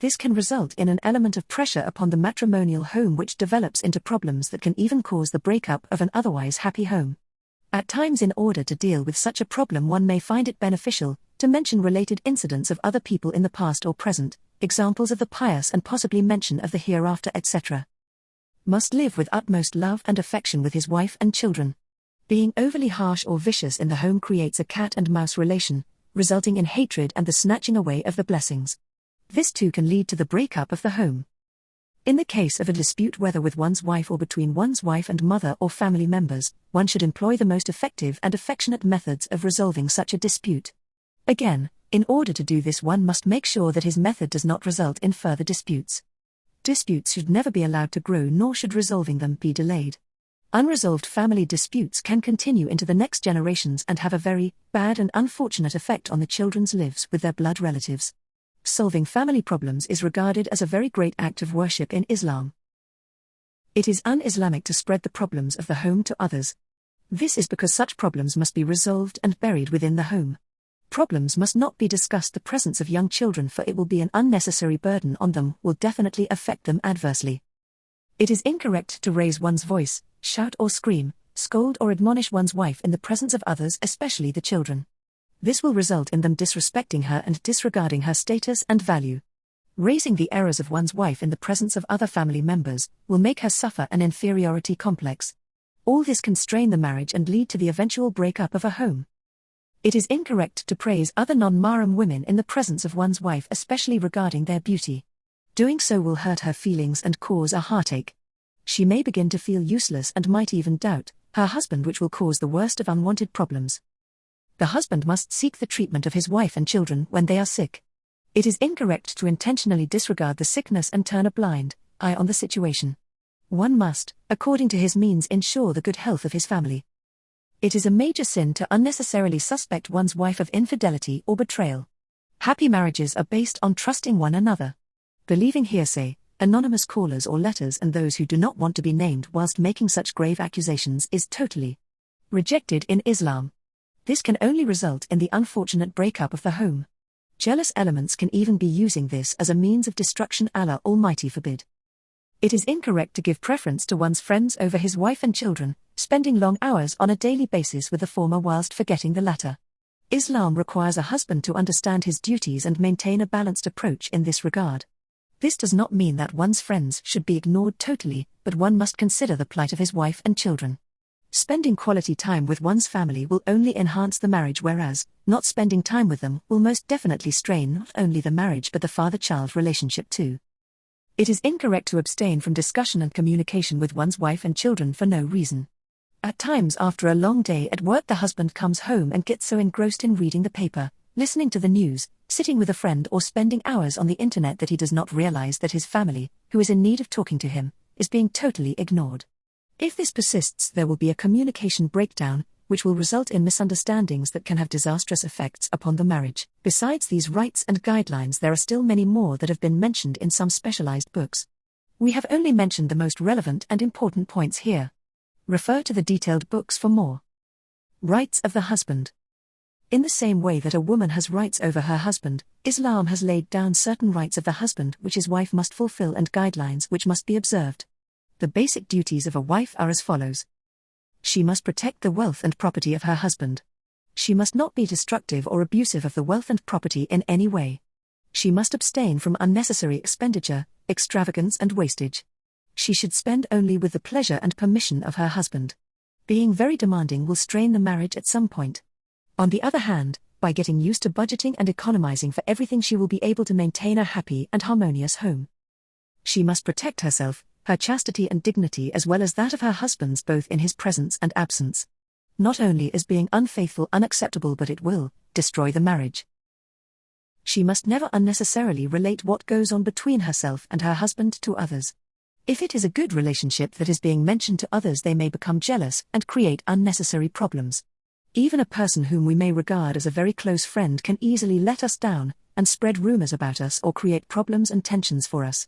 This can result in an element of pressure upon the matrimonial home, which develops into problems that can even cause the breakup of an otherwise happy home. At times, in order to deal with such a problem, one may find it beneficial to mention related incidents of other people in the past or present, examples of the pious, and possibly mention of the hereafter, etc. Must live with utmost love and affection with his wife and children. Being overly harsh or vicious in the home creates a cat and mouse relation, resulting in hatred and the snatching away of the blessings. This too can lead to the breakup of the home. In the case of a dispute, whether with one's wife or between one's wife and mother or family members, one should employ the most effective and affectionate methods of resolving such a dispute. Again, in order to do this, one must make sure that his method does not result in further disputes. Disputes should never be allowed to grow, nor should resolving them be delayed. Unresolved family disputes can continue into the next generations and have a very bad and unfortunate effect on the children's lives with their blood relatives. Solving family problems is regarded as a very great act of worship in Islam. It is un-Islamic to spread the problems of the home to others. This is because such problems must be resolved and buried within the home. Problems must not be discussed in the presence of young children, for it will be an unnecessary burden on them, will definitely affect them adversely. It is incorrect to raise one's voice, shout or scream, scold or admonish one's wife in the presence of others, especially the children. This will result in them disrespecting her and disregarding her status and value. Raising the errors of one's wife in the presence of other family members will make her suffer an inferiority complex. All this can strain the marriage and lead to the eventual breakup of a home. It is incorrect to praise other non-mahram women in the presence of one's wife, especially regarding their beauty. Doing so will hurt her feelings and cause a heartache. She may begin to feel useless and might even doubt her husband, which will cause the worst of unwanted problems. The husband must seek the treatment of his wife and children when they are sick. It is incorrect to intentionally disregard the sickness and turn a blind eye on the situation. One must, according to his means, ensure the good health of his family. It is a major sin to unnecessarily suspect one's wife of infidelity or betrayal. Happy marriages are based on trusting one another. Believing hearsay, Anonymous callers or letters and those who do not want to be named whilst making such grave accusations is totally rejected in Islam. This can only result in the unfortunate breakup of the home. Jealous elements can even be using this as a means of destruction. Allah Almighty forbid. It is incorrect to give preference to one's friends over his wife and children, spending long hours on a daily basis with the former whilst forgetting the latter. Islam requires a husband to understand his duties and maintain a balanced approach in this regard. This does not mean that one's friends should be ignored totally, but one must consider the plight of his wife and children. Spending quality time with one's family will only enhance the marriage, whereas not spending time with them will most definitely strain not only the marriage but the father-child relationship too. It is incorrect to abstain from discussion and communication with one's wife and children for no reason. At times after a long day at work, the husband comes home and gets so engrossed in reading the paper, listening to the news, sitting with a friend or spending hours on the internet that he does not realize that his family, who is in need of talking to him, is being totally ignored. If this persists, there will be a communication breakdown, which will result in misunderstandings that can have disastrous effects upon the marriage. Besides these rights and guidelines, there are still many more that have been mentioned in some specialized books. We have only mentioned the most relevant and important points here. Refer to the detailed books for more. Rights of the husband. In the same way that a woman has rights over her husband, Islam has laid down certain rights of the husband which his wife must fulfill and guidelines which must be observed. The basic duties of a wife are as follows. She must protect the wealth and property of her husband. She must not be destructive or abusive of the wealth and property in any way. She must abstain from unnecessary expenditure, extravagance and wastage. She should spend only with the pleasure and permission of her husband. Being very demanding will strain the marriage at some point. On the other hand, by getting used to budgeting and economizing for everything, she will be able to maintain a happy and harmonious home. She must protect herself, her chastity and dignity as well as that of her husband's, both in his presence and absence. Not only is being unfaithful unacceptable, but it will destroy the marriage. She must never unnecessarily relate what goes on between herself and her husband to others. If it is a good relationship that is being mentioned to others, they may become jealous and create unnecessary problems. Even a person whom we may regard as a very close friend can easily let us down and spread rumors about us or create problems and tensions for us.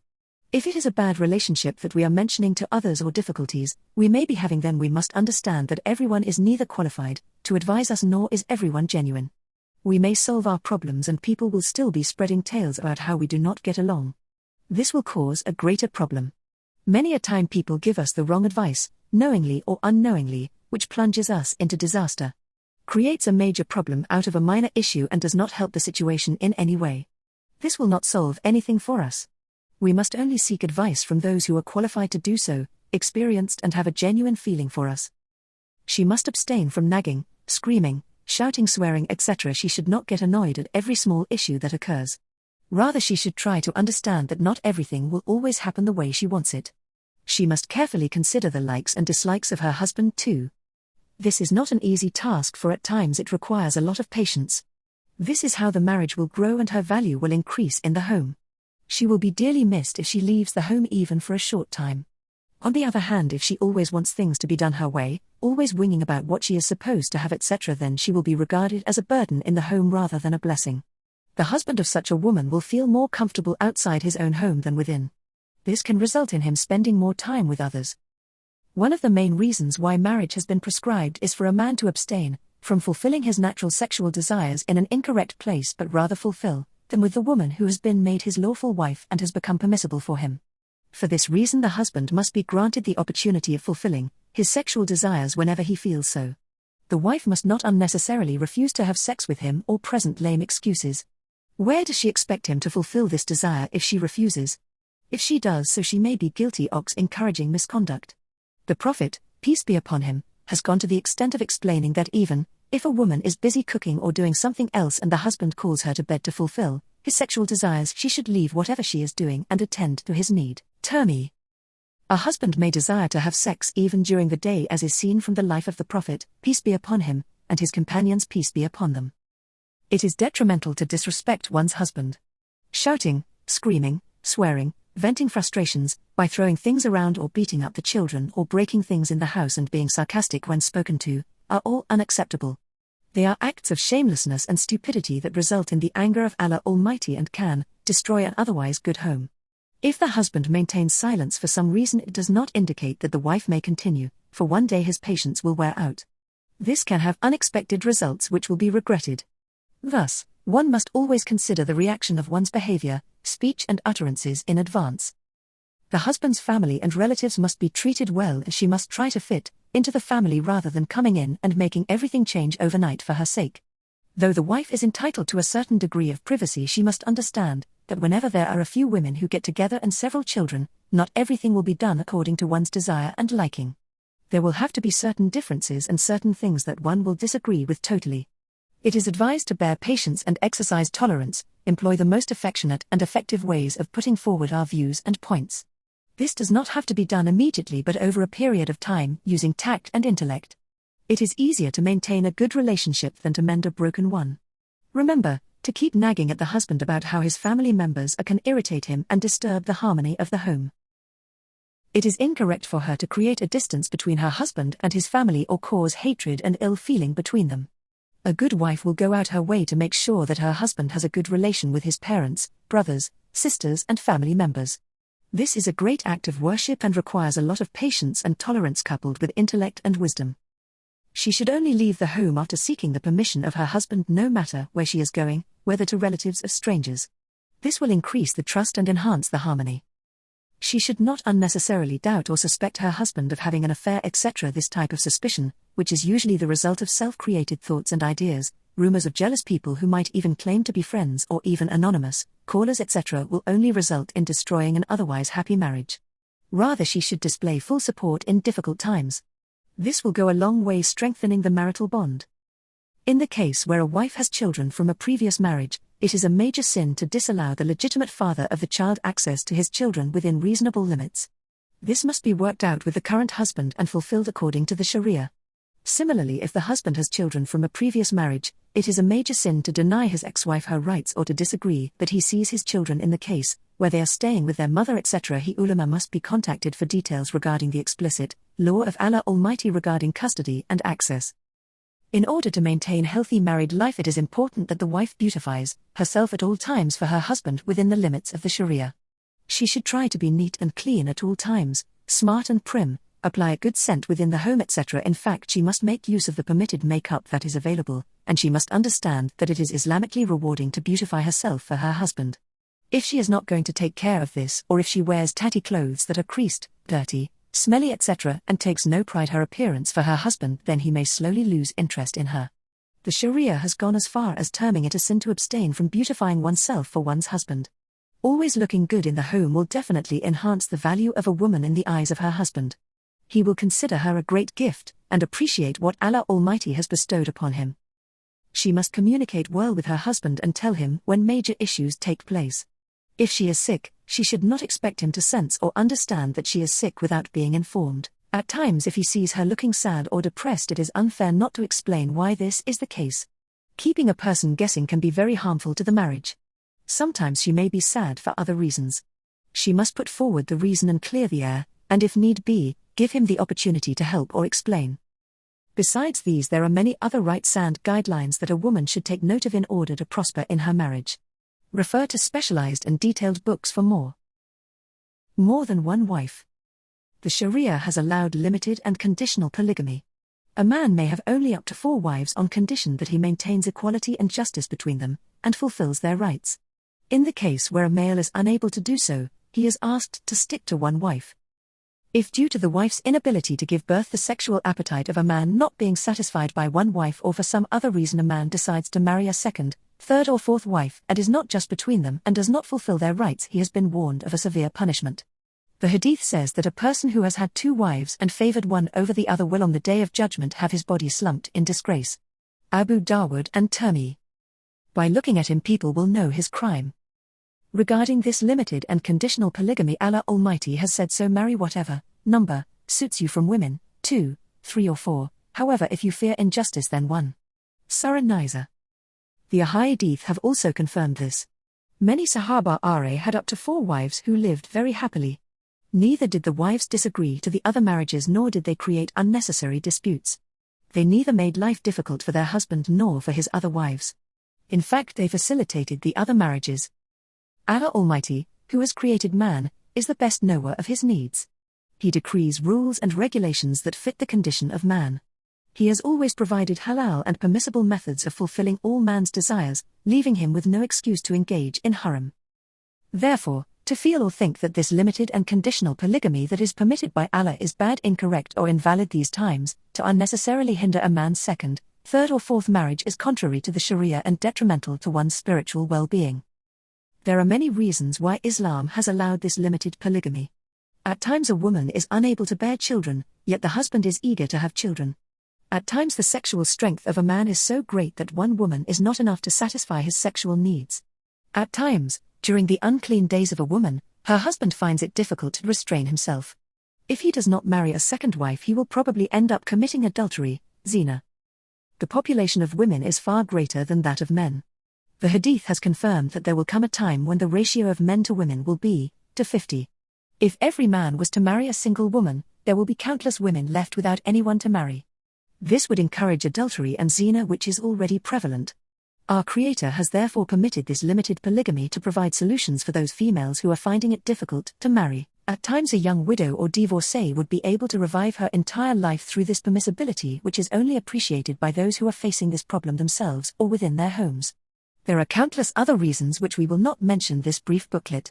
If it is a bad relationship that we are mentioning to others or difficulties we may be having, then we must understand that everyone is neither qualified to advise us nor is everyone genuine. We may solve our problems and people will still be spreading tales about how we do not get along. This will cause a greater problem. Many a time people give us the wrong advice, knowingly or unknowingly, which plunges us into disaster. Creates a major problem out of a minor issue and does not help the situation in any way. This will not solve anything for us. We must only seek advice from those who are qualified to do so, experienced and have a genuine feeling for us. She must abstain from nagging, screaming, shouting, swearing, etc. She should not get annoyed at every small issue that occurs. Rather, she should try to understand that not everything will always happen the way she wants it. She must carefully consider the likes and dislikes of her husband too. This is not an easy task, for at times it requires a lot of patience. This is how the marriage will grow and her value will increase in the home. She will be dearly missed if she leaves the home even for a short time. On the other hand, if she always wants things to be done her way, always winging about what she is supposed to have, etc., then she will be regarded as a burden in the home rather than a blessing. The husband of such a woman will feel more comfortable outside his own home than within. This can result in him spending more time with others. One of the main reasons why marriage has been prescribed is for a man to abstain from fulfilling his natural sexual desires in an incorrect place, but rather fulfill them with the woman who has been made his lawful wife and has become permissible for him. For this reason, the husband must be granted the opportunity of fulfilling his sexual desires whenever he feels so. The wife must not unnecessarily refuse to have sex with him or present lame excuses. Where does she expect him to fulfill this desire if she refuses? If she does so, she may be guilty of encouraging misconduct. The Prophet, peace be upon him, has gone to the extent of explaining that even if a woman is busy cooking or doing something else and the husband calls her to bed to fulfill his sexual desires, she should leave whatever she is doing and attend to his need. Termi. A husband may desire to have sex even during the day, as is seen from the life of the Prophet, peace be upon him, and his companions, peace be upon them. It is detrimental to disrespect one's husband. Shouting, screaming, swearing, venting frustrations, by throwing things around or beating up the children or breaking things in the house and being sarcastic when spoken to, are all unacceptable. They are acts of shamelessness and stupidity that result in the anger of Allah Almighty and can destroy an otherwise good home. If the husband maintains silence for some reason, it does not indicate that the wife may continue, for one day his patience will wear out. This can have unexpected results which will be regretted. Thus, one must always consider the reaction of one's behavior, speech and utterances in advance. The husband's family and relatives must be treated well, and she must try to fit into the family rather than coming in and making everything change overnight for her sake. Though the wife is entitled to a certain degree of privacy, she must understand that whenever there are a few women who get together and several children, not everything will be done according to one's desire and liking. There will have to be certain differences and certain things that one will disagree with totally. It is advised to bear patience and exercise tolerance, employ the most affectionate and effective ways of putting forward our views and points. This does not have to be done immediately but over a period of time, using tact and intellect. It is easier to maintain a good relationship than to mend a broken one. Remember, to keep nagging at the husband about how his family members can irritate him and disturb the harmony of the home. It is incorrect for her to create a distance between her husband and his family or cause hatred and ill feeling between them. A good wife will go out her way to make sure that her husband has a good relation with his parents, brothers, sisters and family members. This is a great act of worship and requires a lot of patience and tolerance coupled with intellect and wisdom. She should only leave the home after seeking the permission of her husband, no matter where she is going, whether to relatives or strangers. This will increase the trust and enhance the harmony. She should not unnecessarily doubt or suspect her husband of having an affair, etc. This type of suspicion, which is usually the result of self-created thoughts and ideas, rumors of jealous people who might even claim to be friends or even anonymous callers, etc., will only result in destroying an otherwise happy marriage. Rather, she should display full support in difficult times. This will go a long way strengthening the marital bond. In the case where a wife has children from a previous marriage, it is a major sin to disallow the legitimate father of the child access to his children within reasonable limits. This must be worked out with the current husband and fulfilled according to the Sharia. Similarly, if the husband has children from a previous marriage, it is a major sin to deny his ex-wife her rights or to disagree that he sees his children in the case where they are staying with their mother, etc. He ulama must be contacted for details regarding the explicit law of Allah Almighty regarding custody and access. In order to maintain healthy married life, it is important that the wife beautifies herself at all times for her husband within the limits of the Sharia. She should try to be neat and clean at all times, smart and prim, apply a good scent within the home, etc. In fact, she must make use of the permitted makeup that is available, and she must understand that it is Islamically rewarding to beautify herself for her husband. If she is not going to take care of this, or if she wears tatty clothes that are creased, dirty, smelly, etc., and takes no pride her appearance for her husband, then he may slowly lose interest in her. The Sharia has gone as far as terming it a sin to abstain from beautifying oneself for one's husband. Always looking good in the home will definitely enhance the value of a woman in the eyes of her husband. He will consider her a great gift, and appreciate what Allah Almighty has bestowed upon him. She must communicate well with her husband and tell him when major issues take place. If she is sick, she should not expect him to sense or understand that she is sick without being informed. At times, if he sees her looking sad or depressed, it is unfair not to explain why this is the case. Keeping a person guessing can be very harmful to the marriage. Sometimes she may be sad for other reasons. She must put forward the reason and clear the air, and if need be, give him the opportunity to help or explain. Besides these, there are many other rights and guidelines that a woman should take note of in order to prosper in her marriage. Refer to specialized and detailed books for more. More than one wife. The Sharia has allowed limited and conditional polygamy. A man may have only up to 4 wives on condition that he maintains equality and justice between them, and fulfills their rights. In the case where a male is unable to do so, he is asked to stick to 1 wife. If due to the wife's inability to give birth, the sexual appetite of a man not being satisfied by 1 wife, or for some other reason a man decides to marry a 2nd, 3rd or 4th wife and is not just between them and does not fulfill their rights, he has been warned of a severe punishment. The hadith says that a person who has had 2 wives and favored one over the other will on the day of judgment have his body slumped in disgrace. Abu Dawood and Tirmidhi. By looking at him, people will know his crime. Regarding this limited and conditional polygamy, Allah Almighty has said, so marry whatever number suits you from women, 2, 3 or 4, however if you fear injustice then 1. Surah Nisa. The Ahadith have also confirmed this. Many Sahaba had up to 4 wives who lived very happily. Neither did the wives disagree to the other marriages, nor did they create unnecessary disputes. They neither made life difficult for their husband nor for his other wives. In fact, they facilitated the other marriages. Allah Almighty, who has created man, is the best knower of his needs. He decrees rules and regulations that fit the condition of man. He has always provided halal and permissible methods of fulfilling all man's desires, leaving him with no excuse to engage in haram. Therefore, to feel or think that this limited and conditional polygamy that is permitted by Allah is bad, incorrect, or invalid these times, to unnecessarily hinder a man's second, third, or fourth marriage is contrary to the Sharia and detrimental to one's spiritual well-being. There are many reasons why Islam has allowed this limited polygamy. At times a woman is unable to bear children, yet the husband is eager to have children. At times the sexual strength of a man is so great that one woman is not enough to satisfy his sexual needs. At times, during the unclean days of a woman, her husband finds it difficult to restrain himself. If he does not marry a second wife, he will probably end up committing adultery, zina. The population of women is far greater than that of men. The Hadith has confirmed that there will come a time when the ratio of men to women will be to 50. If every man was to marry a single woman, there will be countless women left without anyone to marry. This would encourage adultery and zina, which is already prevalent. Our Creator has therefore permitted this limited polygamy to provide solutions for those females who are finding it difficult to marry. At times a young widow or divorcee would be able to revive her entire life through this permissibility, which is only appreciated by those who are facing this problem themselves or within their homes. There are countless other reasons which we will not mention this brief booklet.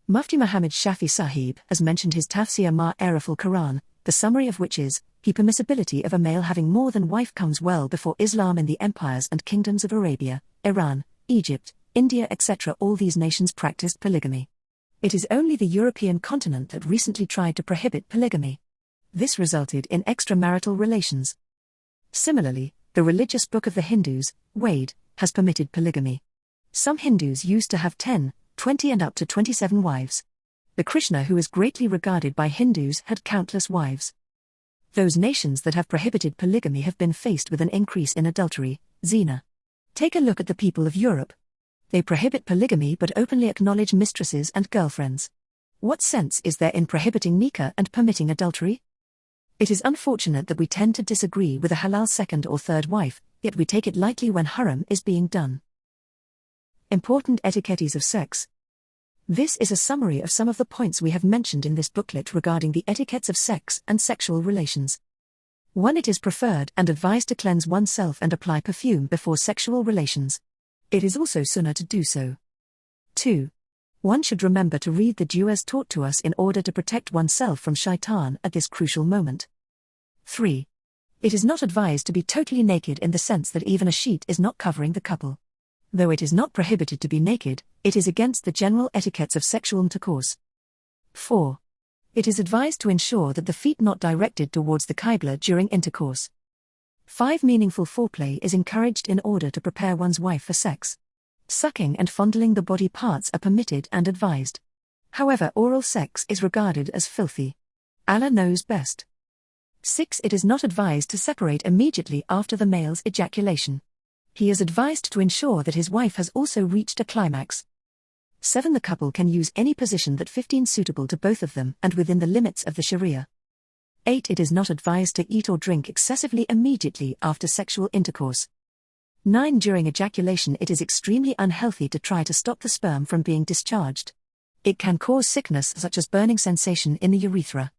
Mufti Muhammad Shafi Sahib has mentioned his Tafsir Ma'ariful Quran, the summary of which is, the permissibility of a male having more than wife comes well before Islam in the empires and kingdoms of Arabia, Iran, Egypt, India, etc. All these nations practiced polygamy. It is only the European continent that recently tried to prohibit polygamy. This resulted in extramarital relations. Similarly, the religious book of the Hindus, Ved, has permitted polygamy. Some Hindus used to have 10, 20 and up to 27 wives. The Krishna, who is greatly regarded by Hindus, had countless wives. Those nations that have prohibited polygamy have been faced with an increase in adultery, zina. Take a look at the people of Europe. They prohibit polygamy but openly acknowledge mistresses and girlfriends. What sense is there in prohibiting nikah and permitting adultery? It is unfortunate that we tend to disagree with a halal second or third wife, yet we take it lightly when haram is being done. Important etiquettes of sex. This is a summary of some of the points we have mentioned in this booklet regarding the etiquettes of sex and sexual relations. 1. It is preferred and advised to cleanse oneself and apply perfume before sexual relations. It is also sunnah to do so. 2. One should remember to read the du'as taught to us in order to protect oneself from shaitan at this crucial moment. 3. It is not advised to be totally naked in the sense that even a sheet is not covering the couple. Though it is not prohibited to be naked, it is against the general etiquettes of sexual intercourse. 4. It is advised to ensure that the feet not directed towards the qibla during intercourse. 5. Meaningful foreplay is encouraged in order to prepare one's wife for sex. Sucking and fondling the body parts are permitted and advised. However, oral sex is regarded as filthy. Allah knows best. 6. It is not advised to separate immediately after the male's ejaculation. He is advised to ensure that his wife has also reached a climax. 7. The couple can use any position that 15 suitable to both of them and within the limits of the Sharia. 8. It is not advised to eat or drink excessively immediately after sexual intercourse. 9. During ejaculation it is extremely unhealthy to try to stop the sperm from being discharged. It can cause sickness such as burning sensation in the urethra.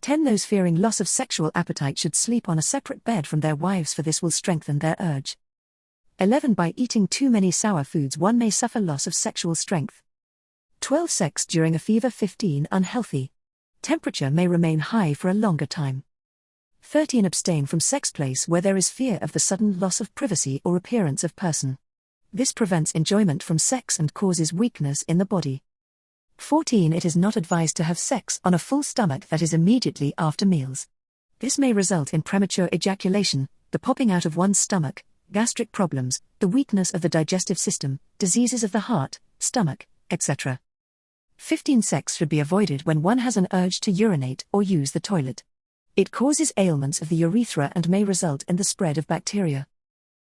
10. Those fearing loss of sexual appetite should sleep on a separate bed from their wives, for this will strengthen their urge. 11. By eating too many sour foods one may suffer loss of sexual strength. 12. Sex during a fever. 15. Unhealthy. Temperature may remain high for a longer time. 13. Abstain from sex place where there is fear of the sudden loss of privacy or appearance of person. This prevents enjoyment from sex and causes weakness in the body. 14. It is not advised to have sex on a full stomach, that is immediately after meals. This may result in premature ejaculation, the popping out of one's stomach, gastric problems, the weakness of the digestive system, diseases of the heart, stomach, etc. 15. Sex should be avoided when one has an urge to urinate or use the toilet. It causes ailments of the urethra and may result in the spread of bacteria.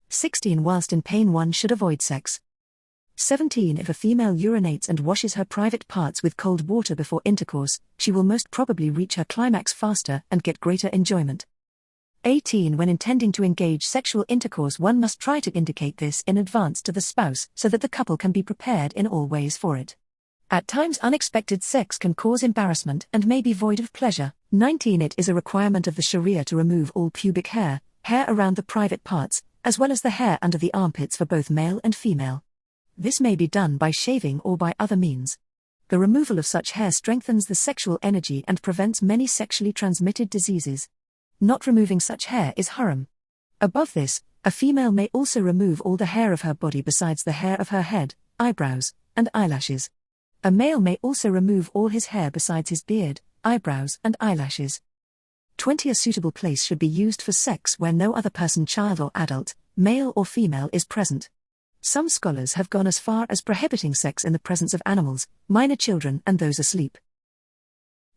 16. Whilst in pain one should avoid sex. 17. If a female urinates and washes her private parts with cold water before intercourse, she will most probably reach her climax faster and get greater enjoyment. 18. When intending to engage sexual intercourse one must try to indicate this in advance to the spouse so that the couple can be prepared in all ways for it. At times unexpected sex can cause embarrassment and may be void of pleasure. 19. It is a requirement of the Sharia to remove all pubic hair, hair around the private parts, as well as the hair under the armpits for both male and female. This may be done by shaving or by other means. The removal of such hair strengthens the sexual energy and prevents many sexually transmitted diseases. Not removing such hair is haram. Above this, a female may also remove all the hair of her body besides the hair of her head, eyebrows, and eyelashes. A male may also remove all his hair besides his beard, eyebrows, and eyelashes. 20. A suitable place should be used for sex where no other person, child or adult, male or female, is present. Some scholars have gone as far as prohibiting sex in the presence of animals, minor children, and those asleep.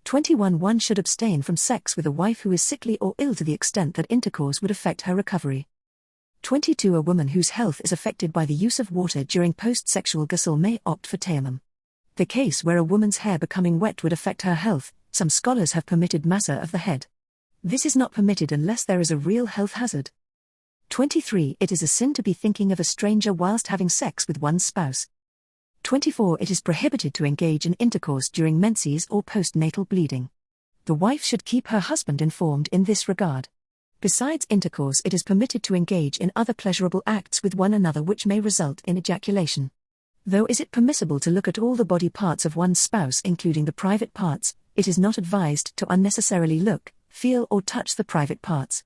21. One should abstain from sex with a wife who is sickly or ill to the extent that intercourse would affect her recovery. 22. A woman whose health is affected by the use of water during post-sexual ghusl may opt for tayammum. The case where a woman's hair becoming wet would affect her health, some scholars have permitted massa of the head. This is not permitted unless there is a real health hazard. 23. It is a sin to be thinking of a stranger whilst having sex with one's spouse. 24. It is prohibited to engage in intercourse during menses or postnatal bleeding. The wife should keep her husband informed in this regard. Besides intercourse, it is permitted to engage in other pleasurable acts with one another which may result in ejaculation. Though is it permissible to look at all the body parts of one's spouse including the private parts, it is not advised to unnecessarily look, feel or touch the private parts.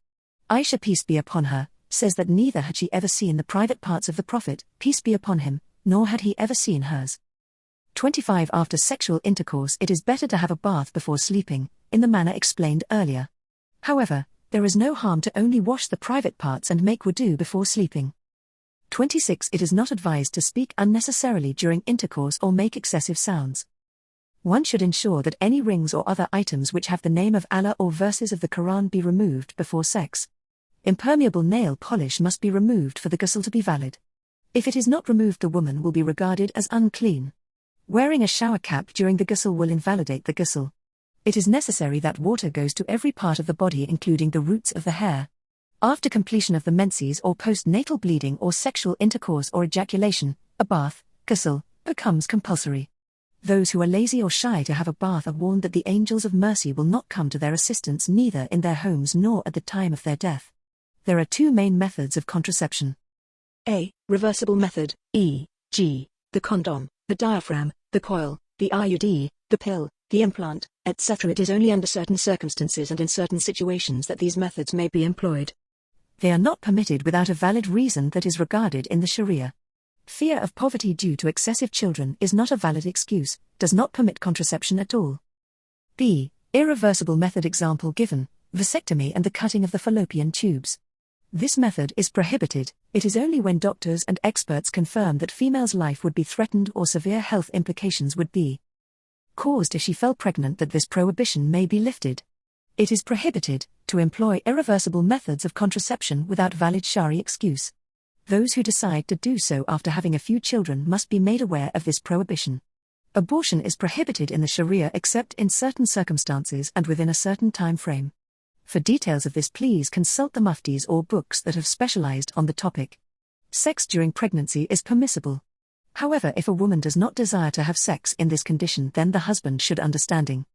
Aisha, peace be upon her, says that neither had she ever seen the private parts of the Prophet, peace be upon him, nor had he ever seen hers. 25. After sexual intercourse, it is better to have a bath before sleeping, in the manner explained earlier. However, there is no harm to only wash the private parts and make wudu before sleeping. 26. It is not advised to speak unnecessarily during intercourse or make excessive sounds. One should ensure that any rings or other items which have the name of Allah or verses of the Quran be removed before sex. Impermeable nail polish must be removed for the ghusl to be valid. If it is not removed, the woman will be regarded as unclean. Wearing a shower cap during the ghusl will invalidate the ghusl. It is necessary that water goes to every part of the body including the roots of the hair. After completion of the menses or postnatal bleeding or sexual intercourse or ejaculation, a bath, ghusl, becomes compulsory. Those who are lazy or shy to have a bath are warned that the angels of mercy will not come to their assistance neither in their homes nor at the time of their death. There are two main methods of contraception. A. Reversible method, e.g., the condom, the diaphragm, the coil, the IUD, the pill, the implant, etc. It is only under certain circumstances and in certain situations that these methods may be employed. They are not permitted without a valid reason that is regarded in the Sharia. Fear of poverty due to excessive children is not a valid excuse, does not permit contraception at all. B. Irreversible method example given, vasectomy and the cutting of the fallopian tubes. This method is prohibited. It is only when doctors and experts confirm that female's life would be threatened or severe health implications would be caused if she fell pregnant that this prohibition may be lifted. It is prohibited to employ irreversible methods of contraception without valid Shari excuse. Those who decide to do so after having a few children must be made aware of this prohibition. Abortion is prohibited in the Sharia except in certain circumstances and within a certain time frame. For details of this, please consult the muftis or books that have specialized on the topic. Sex during pregnancy is permissible. However, if a woman does not desire to have sex in this condition, then the husband should understanding.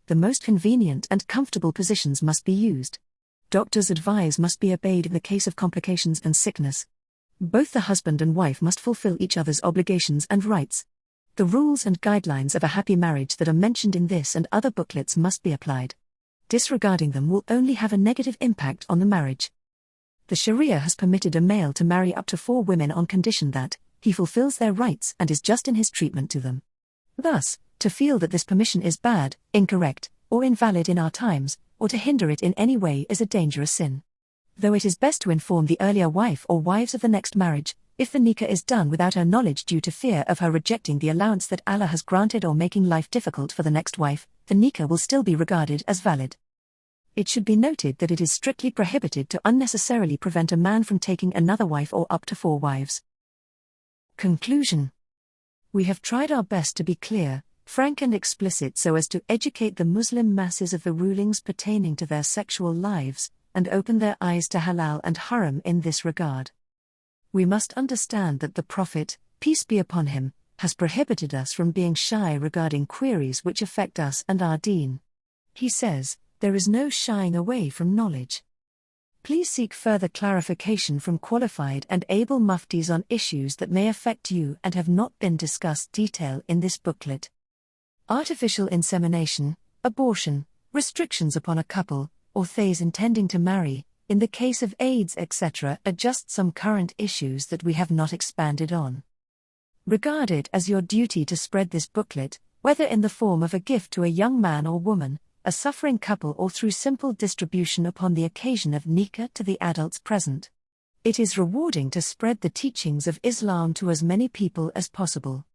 The most convenient and comfortable positions must be used. Doctors' advice must be obeyed in the case of complications and sickness. Both the husband and wife must fulfill each other's obligations and rights. The rules and guidelines of a happy marriage that are mentioned in this and other booklets must be applied. Disregarding them will only have a negative impact on the marriage. The Sharia has permitted a male to marry up to 4 women on condition that he fulfills their rights and is just in his treatment to them. Thus, to feel that this permission is bad, incorrect, or invalid in our times, or to hinder it in any way is a dangerous sin. Though it is best to inform the earlier wife or wives of the next marriage, if the nikah is done without her knowledge due to fear of her rejecting the allowance that Allah has granted or making life difficult for the next wife, the nikah will still be regarded as valid. It should be noted that it is strictly prohibited to unnecessarily prevent a man from taking another wife or up to 4 wives. Conclusion. We have tried our best to be clear, frank and explicit so as to educate the Muslim masses of the rulings pertaining to their sexual lives, and open their eyes to halal and haram in this regard. We must understand that the Prophet, peace be upon him, has prohibited us from being shy regarding queries which affect us and our deen. He says, there is no shying away from knowledge. Please seek further clarification from qualified and able muftis on issues that may affect you and have not been discussed detail in this booklet. Artificial insemination, abortion, restrictions upon a couple, or those intending to marry, in the case of AIDS etc. are just some current issues that we have not expanded on. Regard it as your duty to spread this booklet, whether in the form of a gift to a young man or woman, a suffering couple, or through simple distribution upon the occasion of nikah to the adults present. It is rewarding to spread the teachings of Islam to as many people as possible.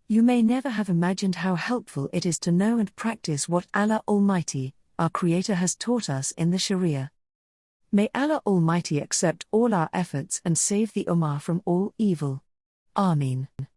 You may never have imagined how helpful it is to know and practice what Allah Almighty, our Creator, has taught us in the Sharia. May Allah Almighty accept all our efforts and save the Ummah from all evil. Ameen.